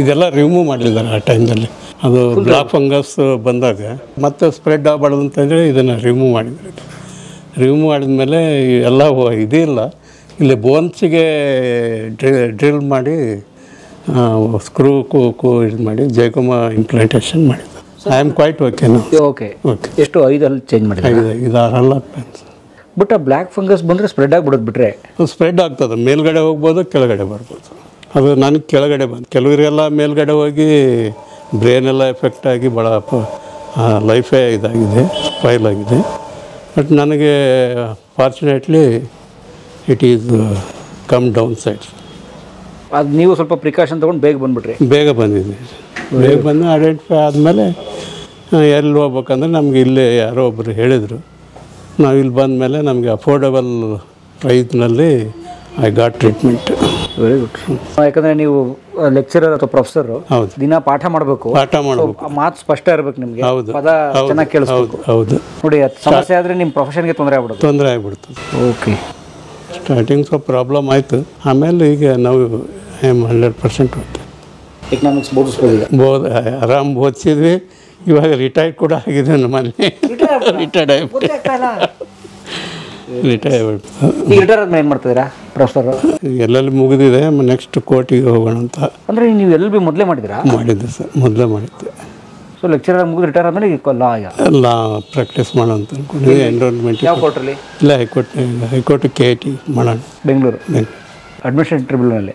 ಇದೆಲ್ಲ ರಿಮೂವ್ ಮಾಡಿದ್ದಾರೆ ಆ ಟೈಮ್ದಲ್ಲಿ. ಅದು ಬ್ಲ್ಯಾಕ್ ಫಂಗಸ್ ಬಂದಾಗ ಮತ್ತೆ ಸ್ಪ್ರೆಡ್ ಆಗಬಾರ್ದು ಅಂತಂದರೆ ಇದನ್ನು ರಿಮೂವ್ ಮಾಡಿದ್ದಾರೆ. ರಿಮೂವ್ ಮಾಡಿದ್ಮೇಲೆ ಎಲ್ಲ ಇದಿಲ್ಲ, ಇಲ್ಲಿ ಬೋನ್ಸಿಗೆ ಡ್ರಿಲ್ ಮಾಡಿ ಸ್ಕ್ರೂ ಇದು ಮಾಡಿ ಜೈಕೋಮ ಇಂಪ್ಲಾಂಟೇಷನ್ ಮಾಡಿದ್ದಾರೆ. I am quite okay. Okay. ಎಷ್ಟು? 5 ಹಲ್ಲು ಚೇಂಜ್ ಮಾಡಿದ್ದಾರೆ? 5-6 ಹಲ್ಲು. ಬಟ್ ಆ ಬ್ಲ್ಯಾಕ್ ಫಂಗಸ್ ಬಂದರೆ ಸ್ಪ್ರೆಡ್ ಆಗಿಬಿಡೋದು ಬಿಟ್ಟರೆ? ಸ್ಪ್ರೆಡ್ ಆಗ್ತದೆ, ಮೇಲ್ಗಡೆ ಹೋಗ್ಬೋದು, ಕೆಳಗಡೆ ಬರ್ಬೋದು. ಅದು ನನಗೆ ಕೆಳಗಡೆ ಬಂದು, ಕೆಲವರಿಗೆಲ್ಲ ಮೇಲ್ಗಡೆ ಹೋಗಿ ಬ್ರೇನೆಲ್ಲ ಎಫೆಕ್ಟ್ ಆಗಿ ಭಾಳ ಲೈಫೇ ಇದಾಗಿದೆ, ಸ್ಪಾಯ್ಲ್ ಆಗಿದೆ. ಬಟ್ ನನಗೆ fortunately it is come down side. ಅದು ನೀವು ಸ್ವಲ್ಪ ಪ್ರಿಕಾಷನ್ ತೊಗೊಂಡು ಬೇಗ ಬಂದುಬಿಟ್ರಿ? ಬೇಗ ಬಂದಿದ್ದೀನಿ. ಬೇಗ ಬಂದು ಐಡೆಂಟಿಫೈ ಆದಮೇಲೆ ಎಲ್ಲಿ ಹೋಗ್ಬೇಕಂದ್ರೆ ನಮಗೆ ಇಲ್ಲೇ ಯಾರೋ ಒಬ್ಬರು ಹೇಳಿದರು. ನಾವು ಇಲ್ಲಿ ಬಂದ ಮೇಲೆ ನಮಗೆ ಅಫೋರ್ಡಬಲ್ ಪ್ರೈಸ್ನಲ್ಲಿ I got treatment. Very good. ಯಾಕಂದರೆ ನೀವು ಲೆಕ್ಚರರ್ ಅಥವಾ ಪ್ರೊಫೆಸರು, ಹೌದು, ದಿನ ಪಾಠ ಮಾಡಬೇಕು, ಮಾತು ಸ್ಪಷ್ಟ ಇರಬೇಕು ನಿಮಗೆ, ಪದ ಚೆನ್ನಾಗಿ ಕೇಳಿಸ್ಬೇಕು. ಹೌದು ನೋಡಿ, ಸಮಸ್ಯೆ ಆದರೆ ನಿಮ್ಮ ಪ್ರೊಫೆಷನ್ಗೆ ತೊಂದರೆ ಆಗ್ಬಿಡುತ್ತೆ. ಓಕೆ, ಸ್ಟಾರ್ಟಿಂಗ್ ಸ್ವಲ್ಪ ಪ್ರಾಬ್ಲಮ್ ಆಯಿತು. ಆಮೇಲೆ ಈಗ ನಾವು 100% ಹೋಗ್ತೇವೆ. ಎಕನಾಮಿಕ್ಸ್ ಬೋಧಿಸ್ಬೋದು, ಆರಾಮ್ ಓದಿಸಿದ್ವಿ. ಇವಾಗ ರಿಟೈರ್ಡ್ ಕೂಡ ಆಗಿದೆ. ನಮ್ಮಲ್ಲಿ ರಿಟೈರ್ಡ್ ರಿಟೈರ್ ಆದ್ಮೇಲೆ ಏನು ಮಾಡ್ತಿದ್ದೀರಾ ಪ್ರೊಫೆಸರ್? ಎಲ್ಲೆಲ್ಲಿ ಮುಗಿದಿದೆ, ನೆಕ್ಸ್ಟ್ ಕೋರ್ಟಿಗೆ ಹೋಗೋಣ ಅಂತ. ಅಂದರೆ ನೀವು LLB ಮೊದಲೇ ಮಾಡಿದ್ದೀರಾ? ಮಾಡಿದ್ದೆ ಸರ್, ಮೊದಲೇ ಮಾಡಿದ್ದೆ. ಸೊ ಲೆಕ್ಚರರ್ ಮುಗಿದು ರಿಟೈರ್ ಆದಮೇಲೆ ಲಾ ಪ್ರಾಕ್ಟೀಸ್ ಮಾಡೋಣ ಅಂತ ಅಂದ್ಕೊಂಡಿದ್ದೆ. ಎನ್ರೋಲ್ಮೆಂಟ್ ಯಾವ ಕೋರ್ಟಲ್ಲಿ? ಇಲ್ಲ, ಹೈಕೋರ್ಟ್ KIT ಮಾಡೋಣ, ಬೆಂಗಳೂರು ಅಡ್ಮಿನಿಸ್ಟ್ರೇಟಿವ್ ಟ್ರಿಬ್ಯುನಲಲ್ಲಿ.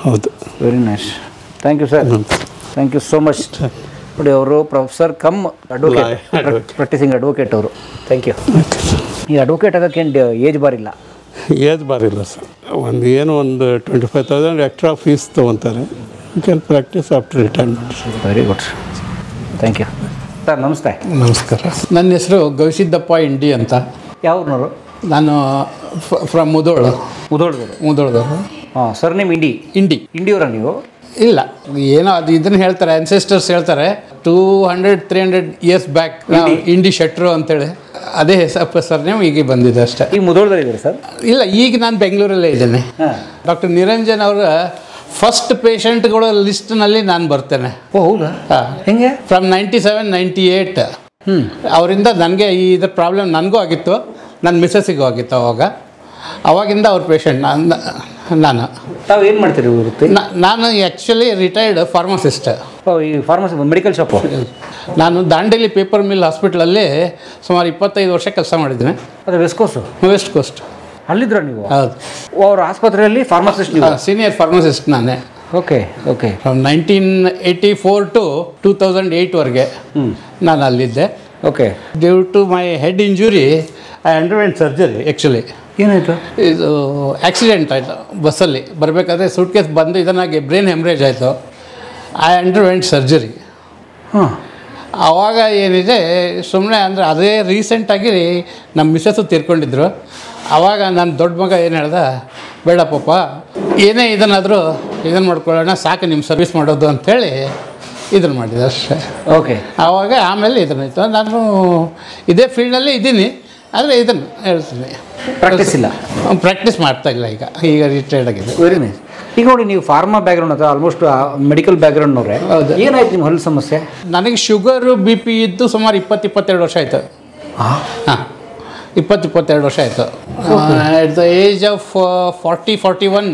ಹೌದು. Very nice. Thank you sir. Thank you so much. ನೋಡಿ, ಅವರು professor cum advocate, practicing advocate ಅವರು. Thank you. ಈ ಅಡ್ವೊಕೇಟ್ ಆಗೋಕ್ಕೇನು ಏಜ್ ಬಾರ್ ಇಲ್ಲ? ಏಜ್ ಬಾರ್ ಇಲ್ಲ ಸರ್. ಒಂದು 25,000 ಎಕ್ಸ್ಟ್ರಾ ಫೀಸ್ ತೊಗೊತಾರೆ. You can practice after retirement. Very good, thank you sir. ನಮಸ್ತೆ. ನಮಸ್ಕಾರ. ನನ್ನ ಹೆಸರು ಗವಿಸಿದ್ದಪ್ಪ ಇಂಡಿ ಅಂತ. ಯಾವ್ರನ್ನವರು? ನಾನು ಫ್ರಮ್ ಮುಧೋಳು. ಮುಧೋಳದವರು. ಹಾಂ ಸರ್, ನಿಮ್ಮ ಇಂಡಿಯವರ ನೀವು? ಇಲ್ಲ, ಏನೋ ಅದು ಇದನ್ನು ಹೇಳ್ತಾರೆ, ಅನ್ಸೆಸ್ಟರ್ಸ್ ಹೇಳ್ತಾರೆ 200-300 ಇಯರ್ಸ್ ಬ್ಯಾಕ್ ಇಂಡಿ ಶೆಟ್ರು ಅಂತೇಳಿ, ಅದೇ ಸರ್ ನೇಮ್ ಈಗ ಬಂದಿದೆ ಅಷ್ಟೇ. ಈಗ ಮುಧೋಳದಲ್ಲಿ ಸರ್? ಇಲ್ಲ, ಈಗ ನಾನು ಬೆಂಗಳೂರಲ್ಲೇ ಇದ್ದೇನೆ. ಡಾಕ್ಟರ್ ನಿರಂಜನ್ ಅವರ ಫಸ್ಟ್ ಪೇಷಂಟ್ಗಳ ಲಿಸ್ಟ್ನಲ್ಲಿ ನಾನು ಬರ್ತೇನೆ. ಓ ಹೌದಾ? ಹೆಂಗೆ? ಫ್ರಮ್ 97-98 ಅವರಿಂದ ನನಗೆ ಇದ್ರ ಪ್ರಾಬ್ಲಮ್ ನನಗೂ ಆಗಿತ್ತು, ನನ್ನ ಮಿಸ್ಸಸ್ಸಿಗೂ ಆಗಿತ್ತು. ಅವಾಗಿಂದ ಅವ್ರ ಪೇಷಂಟ್ ನಾನು. ತಾವು ಏನು ಮಾಡ್ತೀರಿ ವೃತ್ತಿ? ನಾನು ಆ್ಯಕ್ಚುಲಿ ರಿಟೈರ್ಡ್ ಫಾರ್ಮಸಿಸ್ಟ್. ಈ ಫಾರ್ಮಸಿ ಮೆಡಿಕಲ್ ಶಾಪು? ನಾನು ದಾಂಡೇಲಿ ಪೇಪರ್ ಮಿಲ್ ಹಾಸ್ಪಿಟ್ಲಲ್ಲಿ ಸುಮಾರು 25 ವರ್ಷ ಕೆಲಸ ಮಾಡಿದ್ದೀನಿ. ಅದು ವೆಸ್ಟ್ ಕೋಸ್ಟ್. ಅಲ್ಲಿದ್ರ ನೀವು? ಹೌದು. ಅವ್ರ ಆಸ್ಪತ್ರೆಯಲ್ಲಿ ಫಾರ್ಮಸಿಸ್ಟ್? ಸೀನಿಯರ್ ಫಾರ್ಮಸಿಸ್ಟ್ ನಾನೇ. ಓಕೆ. ಫ್ರಮ್ 1984 to 2008ವರೆಗೆ ನಾನು ಅಲ್ಲಿದ್ದೆ. Okay. Due to my head injury I underwent surgery. Actually ಏನಾಯಿತು? ಇದು ಆಕ್ಸಿಡೆಂಟ್ ಆಯಿತು. ಬಸ್ಸಲ್ಲಿ ಬರಬೇಕಾದ್ರೆ ಸೂಟ್ ಕೇಸ್ ಬಂದು ಇದನ್ನಾಗಿ ಬ್ರೈನ್ ಹೆಮ್ರೇಜ್ ಆಯಿತು. I underwent surgery. ಆವಾಗ ಏನಿದೆ, ಸುಮ್ಮನೆ ಅಂದರೆ ಅದೇ ರೀಸೆಂಟಾಗಿ ನಮ್ಮ ಮಿಸ್ಸಸ್ಸು ತೀರ್ಕೊಂಡಿದ್ರು. ಆವಾಗ ನನ್ನ ದೊಡ್ಡ ಮಗ ಏನು ಹೇಳ್ದ, ಬೇಡ ಪಾಪ, ಏನೇ ಇದನ್ನಾದರೂ ಇದನ್ನು ಮಾಡ್ಕೊಳ್ಳೋಣ, ಸಾಕು ನಿಮ್ಮ ಸರ್ವಿಸ್ ಮಾಡೋದು ಅಂಥೇಳಿ ಇದನ್ನು ಮಾಡಿದೆ ಅಷ್ಟೇ. ಓಕೆ. ಆವಾಗ ಆಮೇಲೆ ಇದನ್ನಾಯಿತು. ನಾನು ಇದೇ ಫೀಲ್ಡಲ್ಲಿ ಇದ್ದೀನಿ, ಆದರೆ ಇದನ್ನು ಹೇಳ್ತೀನಿ, ಪ್ರಾಕ್ಟೀಸ್ ಮಾಡ್ತಾ ಇಲ್ಲ. ಈಗ ರಿಟೈರ್ಡ್ ಆಗಿದೆ. Very nice. ಈಗ ನೋಡಿ, ನೀವು ಫಾರ್ಮಾ ಬ್ಯಾಕ್ಗ್ರೌಂಡ್ ಅಥವಾ ಆಲ್ಮೋಸ್ಟ್ ಮೆಡಿಕಲ್ ಬ್ಯಾಕ್ಗ್ರೌಂಡ್ನವ್ರೆ. ಹೌದು. ಏನಾಯ್ತು ನಿಮ್ಮ ಹಲ್ಲು ಸಮಸ್ಯೆ? ನನಗೆ ಶುಗರು BP ಇದ್ದು ಸುಮಾರು 20-22 ವರ್ಷ ಆಯಿತು. ಹಾಂ, 20-22 ವರ್ಷ ಆಯಿತು. At the age of 40-41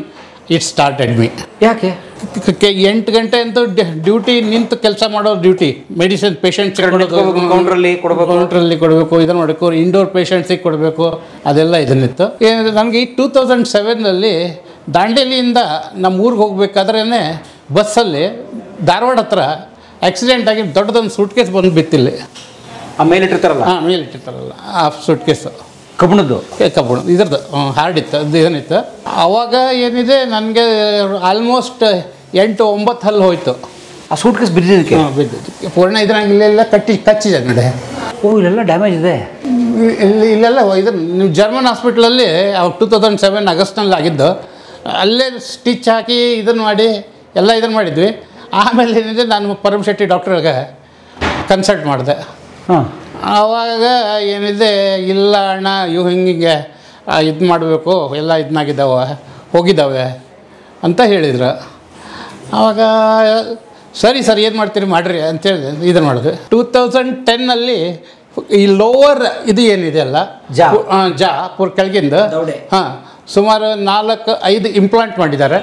it started me. ಯಾಕೆ? 8 ಗಂಟೆ ಅಂತೂ ಡ್ಯೂಟಿ ನಿಂತು ಕೆಲಸ ಮಾಡೋ ಡ್ಯೂಟಿ. ಮೆಡಿಸಿನ್ ಪೇಷಂಟ್ಸ್ ಕೌಂಟ್ರಲ್ಲಿ ಕೊಡಬೇಕು, ಇದನ್ನು ಮಾಡಬೇಕು, ಇಂಡೋರ್ ಪೇಷಂಟ್ಸಿಗೆ ಕೊಡಬೇಕು, ಅದೆಲ್ಲ ಇದನ್ನಿತ್ತು. ಏನಿದೆ, ನನಗೆ ಈ 2007ನಲ್ಲಿ ದಾಂಡೇಲಿಯಿಂದ ನಮ್ಮ ಊರಿಗೆ ಹೋಗ್ಬೇಕಾದ್ರೇ ಬಸ್ಸಲ್ಲಿ ಧಾರವಾಡ ಹತ್ರ ಆಕ್ಸಿಡೆಂಟ್ ಆಗಿ ದೊಡ್ಡದೊಂದು ಸೂಟ್ ಕೇಸ್ ಬಂದು ಬಿತ್ತಿಲ್ಲಿ. ಮೇಲಿಟ್ಟಿರ್ತಾರಲ್ಲ? ಹಾಂ, ಮೇಲಿಟ್ಟಿರ್ತಾರಲ್ಲ ಆ ಸೂಟ್ ಕೇಸು. ಕಬ್ಬಣದ್ದು ಇದ್ರದ್ದು ಹಾರ್ಡ್ ಇತ್ತು, ಅದು ಇದನ್ನಿತ್ತು. ಆವಾಗ ಏನಿದೆ, ನನಗೆ ಆಲ್ಮೋಸ್ಟ್ 8-9 ಹಲ್ಲು ಹೋಯ್ತು. ಆ ಸೂಟ್ ಕೇಸ್ ಬಿದ್ದಿದ್ದಕ್ಕೆ? ಬಿದ್ದಿದ್ದಕ್ಕೆ ಪೂರ್ಣ ಇದ್ರಂಗೆ ಇಲ್ಲೆಲ್ಲ ಕಚ್ಚಿದೆ ನೋಡಿ. ಓ, ಇಲ್ಲೆಲ್ಲ ಡ್ಯಾಮೇಜ್ ಇದೆ. ಇಲ್ಲೆಲ್ಲ ಇದು ನೀವು ಜರ್ಮನ್ ಹಾಸ್ಪಿಟ್ಲಲ್ಲಿ ಅವಾಗ 2007 ಆಗಸ್ಟ್ನಲ್ಲಿ ಆಗಿದ್ದು. ಅಲ್ಲೇ ಸ್ಟಿಚ್ ಹಾಕಿ ಇದನ್ನು ಮಾಡಿ ಎಲ್ಲ ಇದನ್ನು ಮಾಡಿದ್ವಿ. ಆಮೇಲೆ ಏನಿದೆ, ನಾನು ಪರಮಶೆಟ್ಟಿ ಡಾಕ್ಟ್ರಿಗೆ ಕನ್ಸಲ್ಟ್ ಮಾಡಿದೆ. ಆವಾಗ ಏನಿದೆ, ಇಲ್ಲ ಅಣ್ಣ, ಇವು ಹಿಂಗೆ ಇದು ಮಾಡಬೇಕು, ಎಲ್ಲ ಇದನ್ನಾಗಿದ್ದಾವೆ, ಹೋಗಿದ್ದಾವೆ ಅಂತ ಹೇಳಿದ್ರು. ಆವಾಗ ಸರಿ ಸರ್, ಏನು ಮಾಡ್ತೀರಿ ಮಾಡಿರಿ ಅಂತೇಳಿ ಇದನ್ನು ಮಾಡಿದ್ವಿ. 2010ನಲ್ಲಿ ಈ ಲೋವರ್ ಇದು ಏನಿದೆ ಅಲ್ಲ, ಜಾ ಪೂರ್ ಕೆಳಗಿಂದ, ಹಾಂ, ಸುಮಾರು 4-5 ಇಂಪ್ಲಾಂಟ್ ಮಾಡಿದ್ದಾರೆ.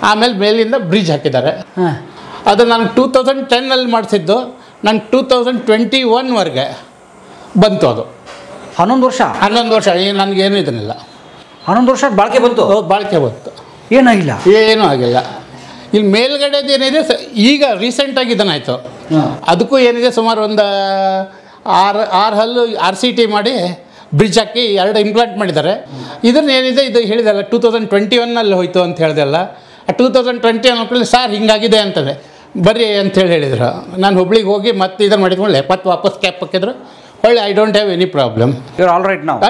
ಆಮೇಲೆ ಮೇಲಿಂದ ಬ್ರಿಡ್ಜ್ ಹಾಕಿದ್ದಾರೆ. ಅದು ನಾನು 2010ನಲ್ಲಿ ಮಾಡಿಸಿದ್ದು. ನಾನು 2021ವರೆಗೆ ಬಂತು. ಅದು 11 ವರ್ಷ. 11 ವರ್ಷ ನನಗೇನು ಇದನ್ನಿಲ್ಲ. 11 ವರ್ಷ ಬಾಳಿಕೆ ಬಂತು? ಬಾಳಿಕೆ ಬಂತು. ಏನಾಗಿಲ್ಲ? ಏನೂ ಆಗಿಲ್ಲ. ಇಲ್ಲಿ ಮೇಲ್ಗಡೆದು ಏನಿದೆ ಈಗ ರೀಸೆಂಟಾಗಿ ಇದನ್ನಾಯಿತು. ಅದಕ್ಕೂ ಏನಿದೆ ಸುಮಾರು ಒಂದು ಆರು ಹಲ್ಲು RCT ಮಾಡಿ ಬ್ರಿಡ್ಜ್ ಹಾಕಿ 2 ಇಂಪ್ಲಾಂಟ್ ಮಾಡಿದ್ದಾರೆ. ಇದನ್ನು ಏನಿದೆ ಇದು ಹೇಳಿದಲ್ಲ 2021 ಹೋಯ್ತು ಅಂತ ಹೇಳ್ದಲ್ಲ. ಆ 2021 ಸರ್ ಹಿಂಗಾಗಿದೆ ಅಂತಂದರೆ ಬರ್ರಿ ಅಂತೇಳಿ ಹೇಳಿದ್ರು. ನಾನು ಹುಬ್ಳಿಗೆ ಹೋಗಿ ಮತ್ತೆ ಇದನ್ನು ಮಾಡಿದ್ಮೇಲೆ ಮತ್ತೆ ವಾಪಸ್ ಕ್ಯಾಪ್ ಹಾಕಿದ್ರು. ಒಳ್ಳೆ I don't have any problem. Your all right ನಾವು.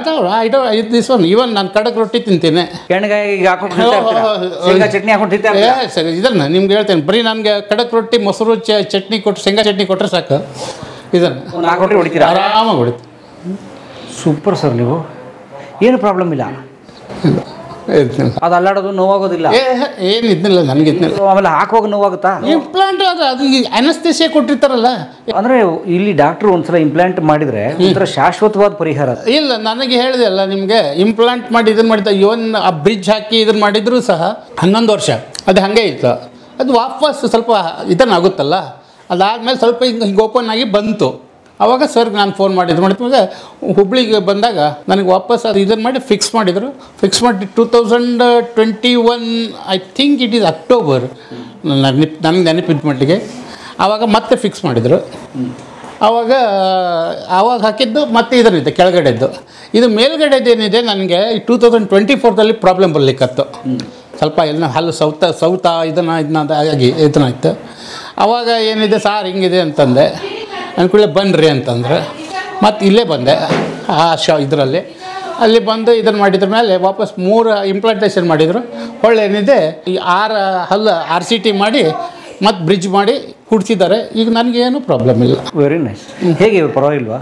I don't this one even ನಾನು ಕಡಕ್ ರೊಟ್ಟಿ ತಿಂತೀನಿ. ಚಟ್ನಿ ಹಾಕೊಂಡು ಸರಿ ಇದನ್ನು ನಿಮ್ಗೆ ಹೇಳ್ತೇನೆ. ಬರೀ ನನಗೆ ಕಡಕ್ ರೊಟ್ಟಿ ಮೊಸರು ಚಟ್ನಿ ಕೊಟ್ಟು ಶೇಂಗಾ ಚಟ್ನಿ ಕೊಟ್ಟರೆ ಸಾಕು. ಇದನ್ನು 4 ರೊಟ್ಟಿ ಹೊಡಿತೀರಾ? ಆರಾಮಾಗಿ ಹೊಡಿತೀವಿ. Super sir. ನೀವು ಏನು ಪ್ರಾಬ್ಲಮ್ ಇಲ್ಲ, ಅದು ಅಲ್ಲಾಡೋದು ನೋವಾಗೋದಿಲ್ಲ, ಏನು ಇದ್ನಿಲ್ಲ ನನಗೆ ಇದ್ನಿಲ್ಲ. ಆಮೇಲೆ ಹಾಕುವಾಗ ನೋವಾಗುತ್ತಾ? ಇಂಪ್ಲಾಂಟ್ ಅದು ಅನಸ್ತೇಶಿಯಾ ಕೊಟ್ಟಿರ್ತಾರಲ್ಲ. ಅಂದರೆ ಇಲ್ಲಿ ಡಾಕ್ಟ್ರು ಒಂದ್ಸಲ ಇಂಪ್ಲಾಂಟ್ ಮಾಡಿದರೆ ಒಂಥರ ಶಾಶ್ವತವಾದ ಪರಿಹಾರ. ಇಲ್ಲ ನನಗೆ ಹೇಳಿದೆ ಅಲ್ಲ ನಿಮಗೆ, ಇಂಪ್ಲಾಂಟ್ ಮಾಡಿ ಇದನ್ನು ಮಾಡಿದ ಇವನ್ ಆ ಬ್ರಿಡ್ಜ್ ಹಾಕಿ ಇದನ್ನು ಮಾಡಿದ್ರು ಸಹ 11 ವರ್ಷ ಅದು ಹಾಗೆ ಇತ್ತು. ಅದು ವಾಪಸ್ ಸ್ವಲ್ಪ ಇದನ್ನಾಗುತ್ತಲ್ಲ, ಅದಾದಮೇಲೆ ಸ್ವಲ್ಪ ಹಿಂಗೆ ಓಪನ್ ಆಗಿ ಬಂತು. ಆವಾಗ ಸರ್ಗೆ ನಾನು ಫೋನ್ ಮಾಡಿದ್ಮೇಲೆ ಹುಬ್ಳಿಗೆ ಬಂದಾಗ ನನಗೆ ವಾಪಸ್ ಅದು ಇದನ್ನು ಮಾಡಿ ಫಿಕ್ಸ್ ಮಾಡಿದರು. ಫಿಕ್ಸ್ ಮಾಡಿ 2021 I think it is October ನನಗೆ ನೆನಪಿದ ಮಟ್ಟಿಗೆ. ಆವಾಗ ಮತ್ತೆ ಫಿಕ್ಸ್ ಮಾಡಿದರು. ಆವಾಗ ಹಾಕಿದ್ದು ಮತ್ತೆ ಇದನ್ನಿದೆ ಕೆಳಗಡೆದ್ದು. ಇದು ಮೇಲ್ಗಡೆದೇನಿದೆ ನನಗೆ 2024 ಪ್ರಾಬ್ಲಮ್ ಬರಲಿಕ್ಕತ್ತು. ಸ್ವಲ್ಪ ಎಲ್ಲ ಹಲ್ಲು ಸೌತ ಇದನ್ನು ಆಗಿ ಇದನ್ನಾಯ್ತು. ಆವಾಗ ಏನಿದೆ ಸಾರ್ ಹಿಂಗಿದೆ ಅಂತಂದೆ. ಅನ್ಕೊಳ್ಳೆ ಬನ್ನಿರಿ ಅಂತಂದ್ರೆ ಮತ್ತು ಇಲ್ಲೇ ಬಂದೆ ಇದರಲ್ಲಿ. ಅಲ್ಲಿ ಬಂದು ಇದನ್ನು ಮಾಡಿದ್ರ ಮೇಲೆ ವಾಪಸ್ 3 ಇಂಪ್ಲಾಂಟೇಷನ್ ಮಾಡಿದರು. ಒಳ್ಳೆ ಏನಿದೆ ಈ 6 ಹಲ್ಲು RCT ಮಾಡಿ ಮತ್ತು ಬ್ರಿಡ್ಜ್ ಮಾಡಿ ಕುಡಿಸಿದ್ದಾರೆ. ಈಗ ನನಗೇನು ಪ್ರಾಬ್ಲಮ್ ಇಲ್ಲ. Very nice. ಹೇಗೆ ಪರವಾಗಿಲ್ವಾ?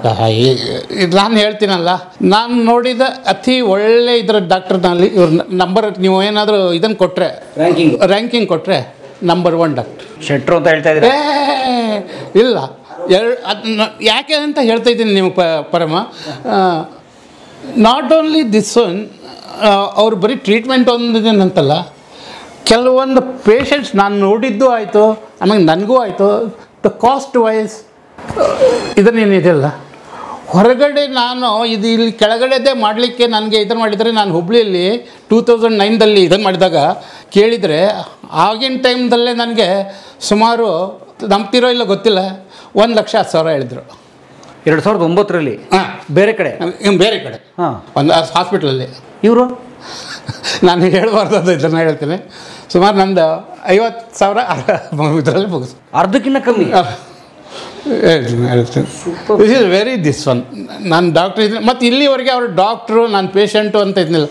ನಾನು ಹೇಳ್ತೀನಲ್ಲ, ನಾನು ನೋಡಿದ ಅತಿ ಒಳ್ಳೆ ಇದರ ಡಾಕ್ಟರ್ನಲ್ಲಿ ಇವ್ರ ನಂಬರ್ ನೀವು ಏನಾದರೂ ಇದನ್ನು ಕೊಟ್ಟರೆ ರ್ಯಾಂಕಿಂಗ್ ಕೊಟ್ಟರೆ ನಂಬರ್ 1 ಡಾಕ್ಟರ್ ಶೆಟ್ರು ಅಂತ ಹೇಳ್ತಾ ಇದ್ದಾರೆ. ಇಲ್ಲ ಯಾಕೆ ಅಂತ ಹೇಳ್ತಾ ಇದ್ದೀನಿ ನೀವು ಪರಮ. ನಾಟ್ ಓನ್ಲಿ ದಿಸ್ ಒನ್, ಅವ್ರು ಬರೀ ಟ್ರೀಟ್ಮೆಂಟ್ ಒಂದಿದೇನಂತಲ್ಲ, ಕೆಲವೊಂದು ಪೇಷಂಟ್ಸ್ ನಾನು ನೋಡಿದ್ದು ಆಯಿತು, ಆಮೇಲೆ ನನಗೂ ಆಯಿತು. ದ ಕಾಸ್ಟ್ ವೈಸ್ ಇದನ್ನೇನಿದೆಯಲ್ಲ ಹೊರಗಡೆ ನಾನು ಇಲ್ಲಿ ಕೆಳಗಡೆದೇ ಮಾಡಲಿಕ್ಕೆ ನನಗೆ ಇದನ್ನು ಮಾಡಿದರೆ, ನಾನು ಹುಬ್ಳಿಯಲ್ಲಿ 2009 ಇದನ್ನು ಮಾಡಿದಾಗ ಕೇಳಿದರೆ ಆಗಿನ ಟೈಮ್ದಲ್ಲೇ ನನಗೆ ಸುಮಾರು ನಂಬ್ತಿರೋ ಇಲ್ಲ ಗೊತ್ತಿಲ್ಲ 1,10,000 ಹೇಳಿದರು. 2009 ಬೇರೆ ಕಡೆ ಒಂದು ಹಾಸ್ಪಿಟ್ಲಲ್ಲಿ. ಇವರು ನಾನು ಹೇಳ್ಬಾರ್ದು ಇದನ್ನು ಹೇಳ್ತೀನಿ. ಸುಮಾರು ನಂದು 50,000 ಇದರಲ್ಲಿ ಮುಗಿಸ್ ಅರ್ಧಕ್ಕಿಂತ ಕಮ್ಮಿ ಹೇಳ್ತೀನಿ. This is very this one. ನಾನು ಡಾಕ್ಟ್ರ್ ಇದ್ದೀನಿ ಮತ್ತು ಇಲ್ಲಿವರೆಗೆ ಅವರು ಡಾಕ್ಟ್ರು ನಾನು ಪೇಷಂಟು ಅಂತ ಇದ್ನಿಲ್ಲ.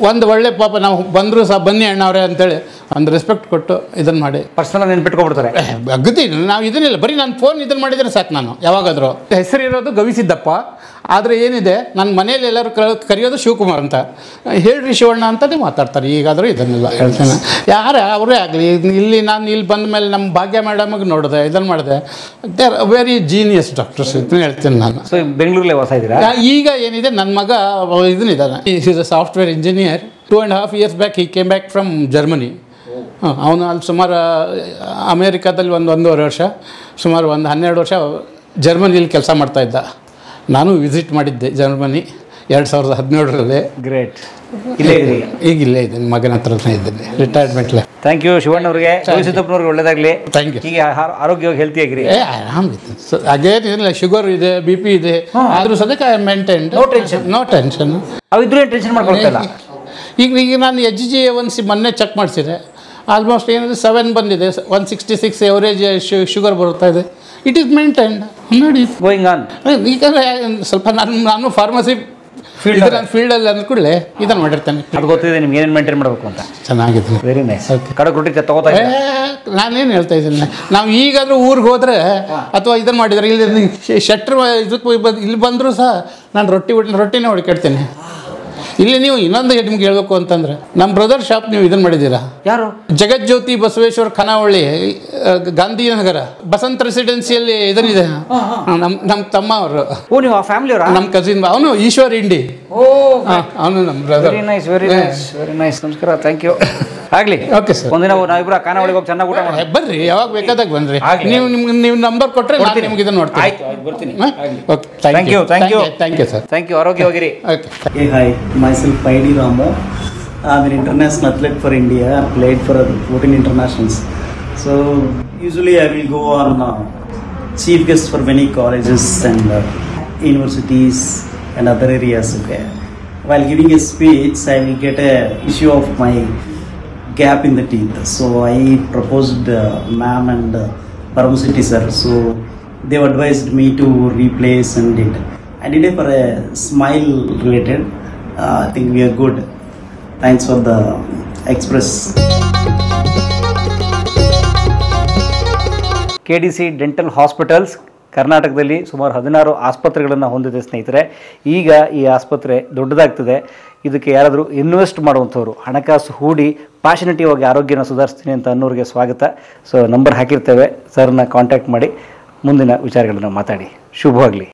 ಒಂದು ಒಳ್ಳೆ ಪಾಪ ನಾವು ಬಂದರೂ ಸಹ ಬನ್ನಿ ಅಣ್ಣವ್ರೆ ಅಂತೇಳಿ ಒಂದು ರೆಸ್ಪೆಕ್ಟ್ ಕೊಟ್ಟು ಇದನ್ನು ಮಾಡಿ ಪರ್ಸನಲ್ ನೆನ್ಪಿಟ್ಕೊಬಿಡ್ತಾರೆ. ಅಗದಿ ನಾವು ಇದನ್ನಿಲ್ಲ, ಬರೀ ನಾನು ಫೋನ್ ಇದನ್ನು ಮಾಡಿದರೆ ಸಾಕು. ನಾನು ಯಾವಾಗಾದರೂ ಹೆಸರಿರೋದು ಗವಿಸಿದ್ದಪ್ಪ, ಆದರೆ ಏನಿದೆ ನನ್ನ ಮನೇಲಿ ಎಲ್ಲರೂ ಕರೆಯೋದು ಶಿವಕುಮಾರ್ ಅಂತ. ಹೇಳ್ರಿ ಶಿವಣ್ಣ ಅಂತಲೇ ಮಾತಾಡ್ತಾರೆ. ಈಗಾದರೂ ಇದನ್ನೆಲ್ಲ ಹೇಳ್ತೇನೆ. ಯಾರೇ ಅವರೇ ಆಗಲಿ, ಇಲ್ಲಿ ಬಂದ ಮೇಲೆ ನಮ್ಮ ಭಾಗ್ಯ ಮೇಡಮಿಗೆ ನೋಡಿದೆ, ಇದನ್ನು ಮಾಡಿದೆ. They are very genius doctors ಇದನ್ನ ಹೇಳ್ತೀನಿ ನಾನು. ಸೊ ಬೆಂಗಳೂರಲ್ಲೇ ವಾಸ ಇದ್ದೀರಾ? ಈಗ ಏನಿದೆ ನನ್ನ ಮಗ ಇದನ್ನಿದ್ದಾನೆ, is a software engineer. 2.5 years back he came back from Germany. ಅವನು ಅಲ್ಲಿ ಸುಮಾರು ಅಮೇರಿಕಾದಲ್ಲಿ 1.5 ವರ್ಷ, ಸುಮಾರು 12 ವರ್ಷ ಜರ್ಮನಿಯಲ್ಲಿ ಕೆಲಸ ಮಾಡ್ತಾಯಿದ್ದ. ನಾನು ವಿಸಿಟ್ ಮಾಡಿದ್ದೆ ಜರ್ಮನಿ 2017. ಗ್ರೇಟ್. ಇಲ್ಲೇ ಈಗ ಇಲ್ಲೇ ಇದ್ದೀನಿ, ಮಗನ ಹತ್ರನೇ ಇದ್ದೀನಿ, ರಿಟೈರ್ಮೆಂಟ್ಲೆ. ಥ್ಯಾಂಕ್ ಯು ಶಿವಣ್ಣವ್ರಿಗೆ, ಸಿದ್ದಪ್ಪನವ್ರಿಗೆ ಒಳ್ಳೇದಾಗಲಿ. Thank you. ಹೀಗೆ ಆರೋಗ್ಯವಾಗಿ ಹೆಲ್ತಿ ಆಗಿರಿ. ಆರಾಮಿದ್ದೀನಿ. ಅದೇನಿಲ್ಲ, ಶುಗರ್ ಇದೆ, BP ಇದೆ, ಆದರೂ ಸದ್ಯಕ್ಕೆ ಐ ಮೇಂಟೈನ್. No tension. ಅವಿದ್ರೂ ಏನು ಟೆನ್ಷನ್ ಮಾಡ್ಕೊಳ್ತಿಲ್ಲ. ಈಗ ನಾನು HbA1c ಮೊನ್ನೆ ಚೆಕ್ ಮಾಡಿಸಿದೆ. ಆಲ್ಮೋಸ್ಟ್ ಏನಿದೆ 7 ಬಂದಿದೆ. 166 ಎವರೇಜ್ ಶುಗರ್ ಬರುತ್ತಾ ಇದೆ. ಇಟ್ ಈಸ್ ಮೇಂಟೈನ್ಡ್ ನೋಡಿ ಗೋಯಿಂಗ್ ಆನ್. ಈಗ ಸ್ವಲ್ಪ ನಾನು ಫಾರ್ಮಸಿ ಫೀಲ್ಡಲ್ಲಿ ಅಂದ್ಕೂಡಲೇ ಇದನ್ನು ಮಾಡಿರ್ತೇನೆ. ಅದು ಗೊತ್ತಿದೆ ನಿಮ್ಗೆ ಏನೇನು ಮೇಂಟೈನ್ ಮಾಡಬೇಕು ಅಂತ. ಚೆನ್ನಾಗಿದೆ. Very nice. ಕಡಕ್ ರೊಟ್ಟಿ ತಗೋತಾ ನಾನೇನು ಹೇಳ್ತಾ ಇದ್ದೀನಿ, ನಾವು ಈಗಾದರೂ ಊರಿಗೆ ಹೋದರೆ ಅಥವಾ ಇದನ್ನು ಮಾಡಿದರೆ ಇಲ್ಲಿ ಶೆಟ್ರ್ ಇದಕ್ಕೆ ಇಲ್ಲಿ ಬಂದರೂ ಸಹ ನಾನು ರೊಟ್ಟಿನೇ ಹುಡುಕಾಡ್ತೀನಿ. ಇಲ್ಲಿ ನೀವು ಇನ್ನೊಂದು ನಿಮ್ಗೆ ಹೇಳ್ಬೇಕು ಅಂತಂದ್ರೆ, ನಮ್ಮ ಬ್ರದರ್ ಶಾಪ್ ನೀವು ಇದನ್ನು ಮಾಡಿದ್ದೀರಾ? ಯಾರು? ಜಗಜ್ಯೋತಿ ಬಸವೇಶ್ವರ ಖಾನಾವಳಿ, ಗಾಂಧಿನಗರ, ಬಸಂತ್ ರೆಸಿಡೆನ್ಸಿಯಲ್ಲಿ ಇದನ್ನಿದೆ. ನಮ್ಮ ತಮ್ಮ ಅವರು. ಓ, ನೀವು ಆ ಫ್ಯಾಮಿಲಿ ಅವರ? ನಮ್ಮ ಕಸಿನ್. ಅವನು ಈಶ್ವರ್ ಇಂಡಿ. ಅವನು ನಮ್ಮ brother. Very nice, very nice, very nice. ನಮಸ್ಕಾರ, ಥ್ಯಾಂಕ್ ಯು. ಆಗಲಿ. Okay sir. ಒಂದಿನ ನಾವಿಬ್ಬರು ಖಾನಾವಳಿಗೆ ಹೋಗಿ ಚೆನ್ನಾಗಿ ಊಟ ಮಾಡಿ ಬರ್ರಿ, ಯಾವಾಗ ಬೇಕಾದಾಗ ಬನ್ರಿ. ನೀವು ನಂಬರ್ ಕೊಟ್ಟರೆ ನಾನು ನಿಮ್ಗೆ ಇದನ್ನು ನೋಡ್ತೀನಿ. ಆಯ್ತು, ಬರ್ತೀನಿ. Okay, thank you sir. Thank you. ಆರೋಗ್ಯವಾಗಿರಿ. Okay. Hey, hi. Myself ID Ramo. I'm an international athlete for India. I played for 14 internationals. So usually I will go on chief guest for many colleges and universities and other areas. Okay, while giving a speech, I will get a issue of my gap in the teeth. So I proposed ma'am and Param City sir. So they advised me to replace and did. I did it for a smile related. I think we are good. Thanks for the express. KDC dental hospitals ಕರ್ನಾಟಕದಲ್ಲಿ ಸುಮಾರು 16 ಆಸ್ಪತ್ರೆಗಳನ್ನು ಹೊಂದಿದೆ ಸ್ನೇಹಿತರೆ. ಈಗ ಈ ಆಸ್ಪತ್ರೆ ದೊಡ್ಡದಾಗ್ತದೆ. ಇದಕ್ಕೆ ಯಾರಾದರೂ ಇನ್ವೆಸ್ಟ್ ಮಾಡುವಂಥವ್ರು, ಹಣಕಾಸು ಹೂಡಿ ಪ್ಯಾಷನೇಟಿವ್ ಆಗಿ ಆರೋಗ್ಯನ ಸುಧಾರಿಸ್ತೀನಿ ಅಂತ ಅನ್ನೋರಿಗೆ ಸ್ವಾಗತ. ಸೊ ನಂಬರ್ ಹಾಕಿರ್ತೇವೆ, ಸರ್ನ ಕಾಂಟ್ಯಾಕ್ಟ್ ಮಾಡಿ ಮುಂದಿನ ವಿಚಾರಗಳನ್ನು ಮಾತಾಡಿ. ಶುಭವಾಗಲಿ.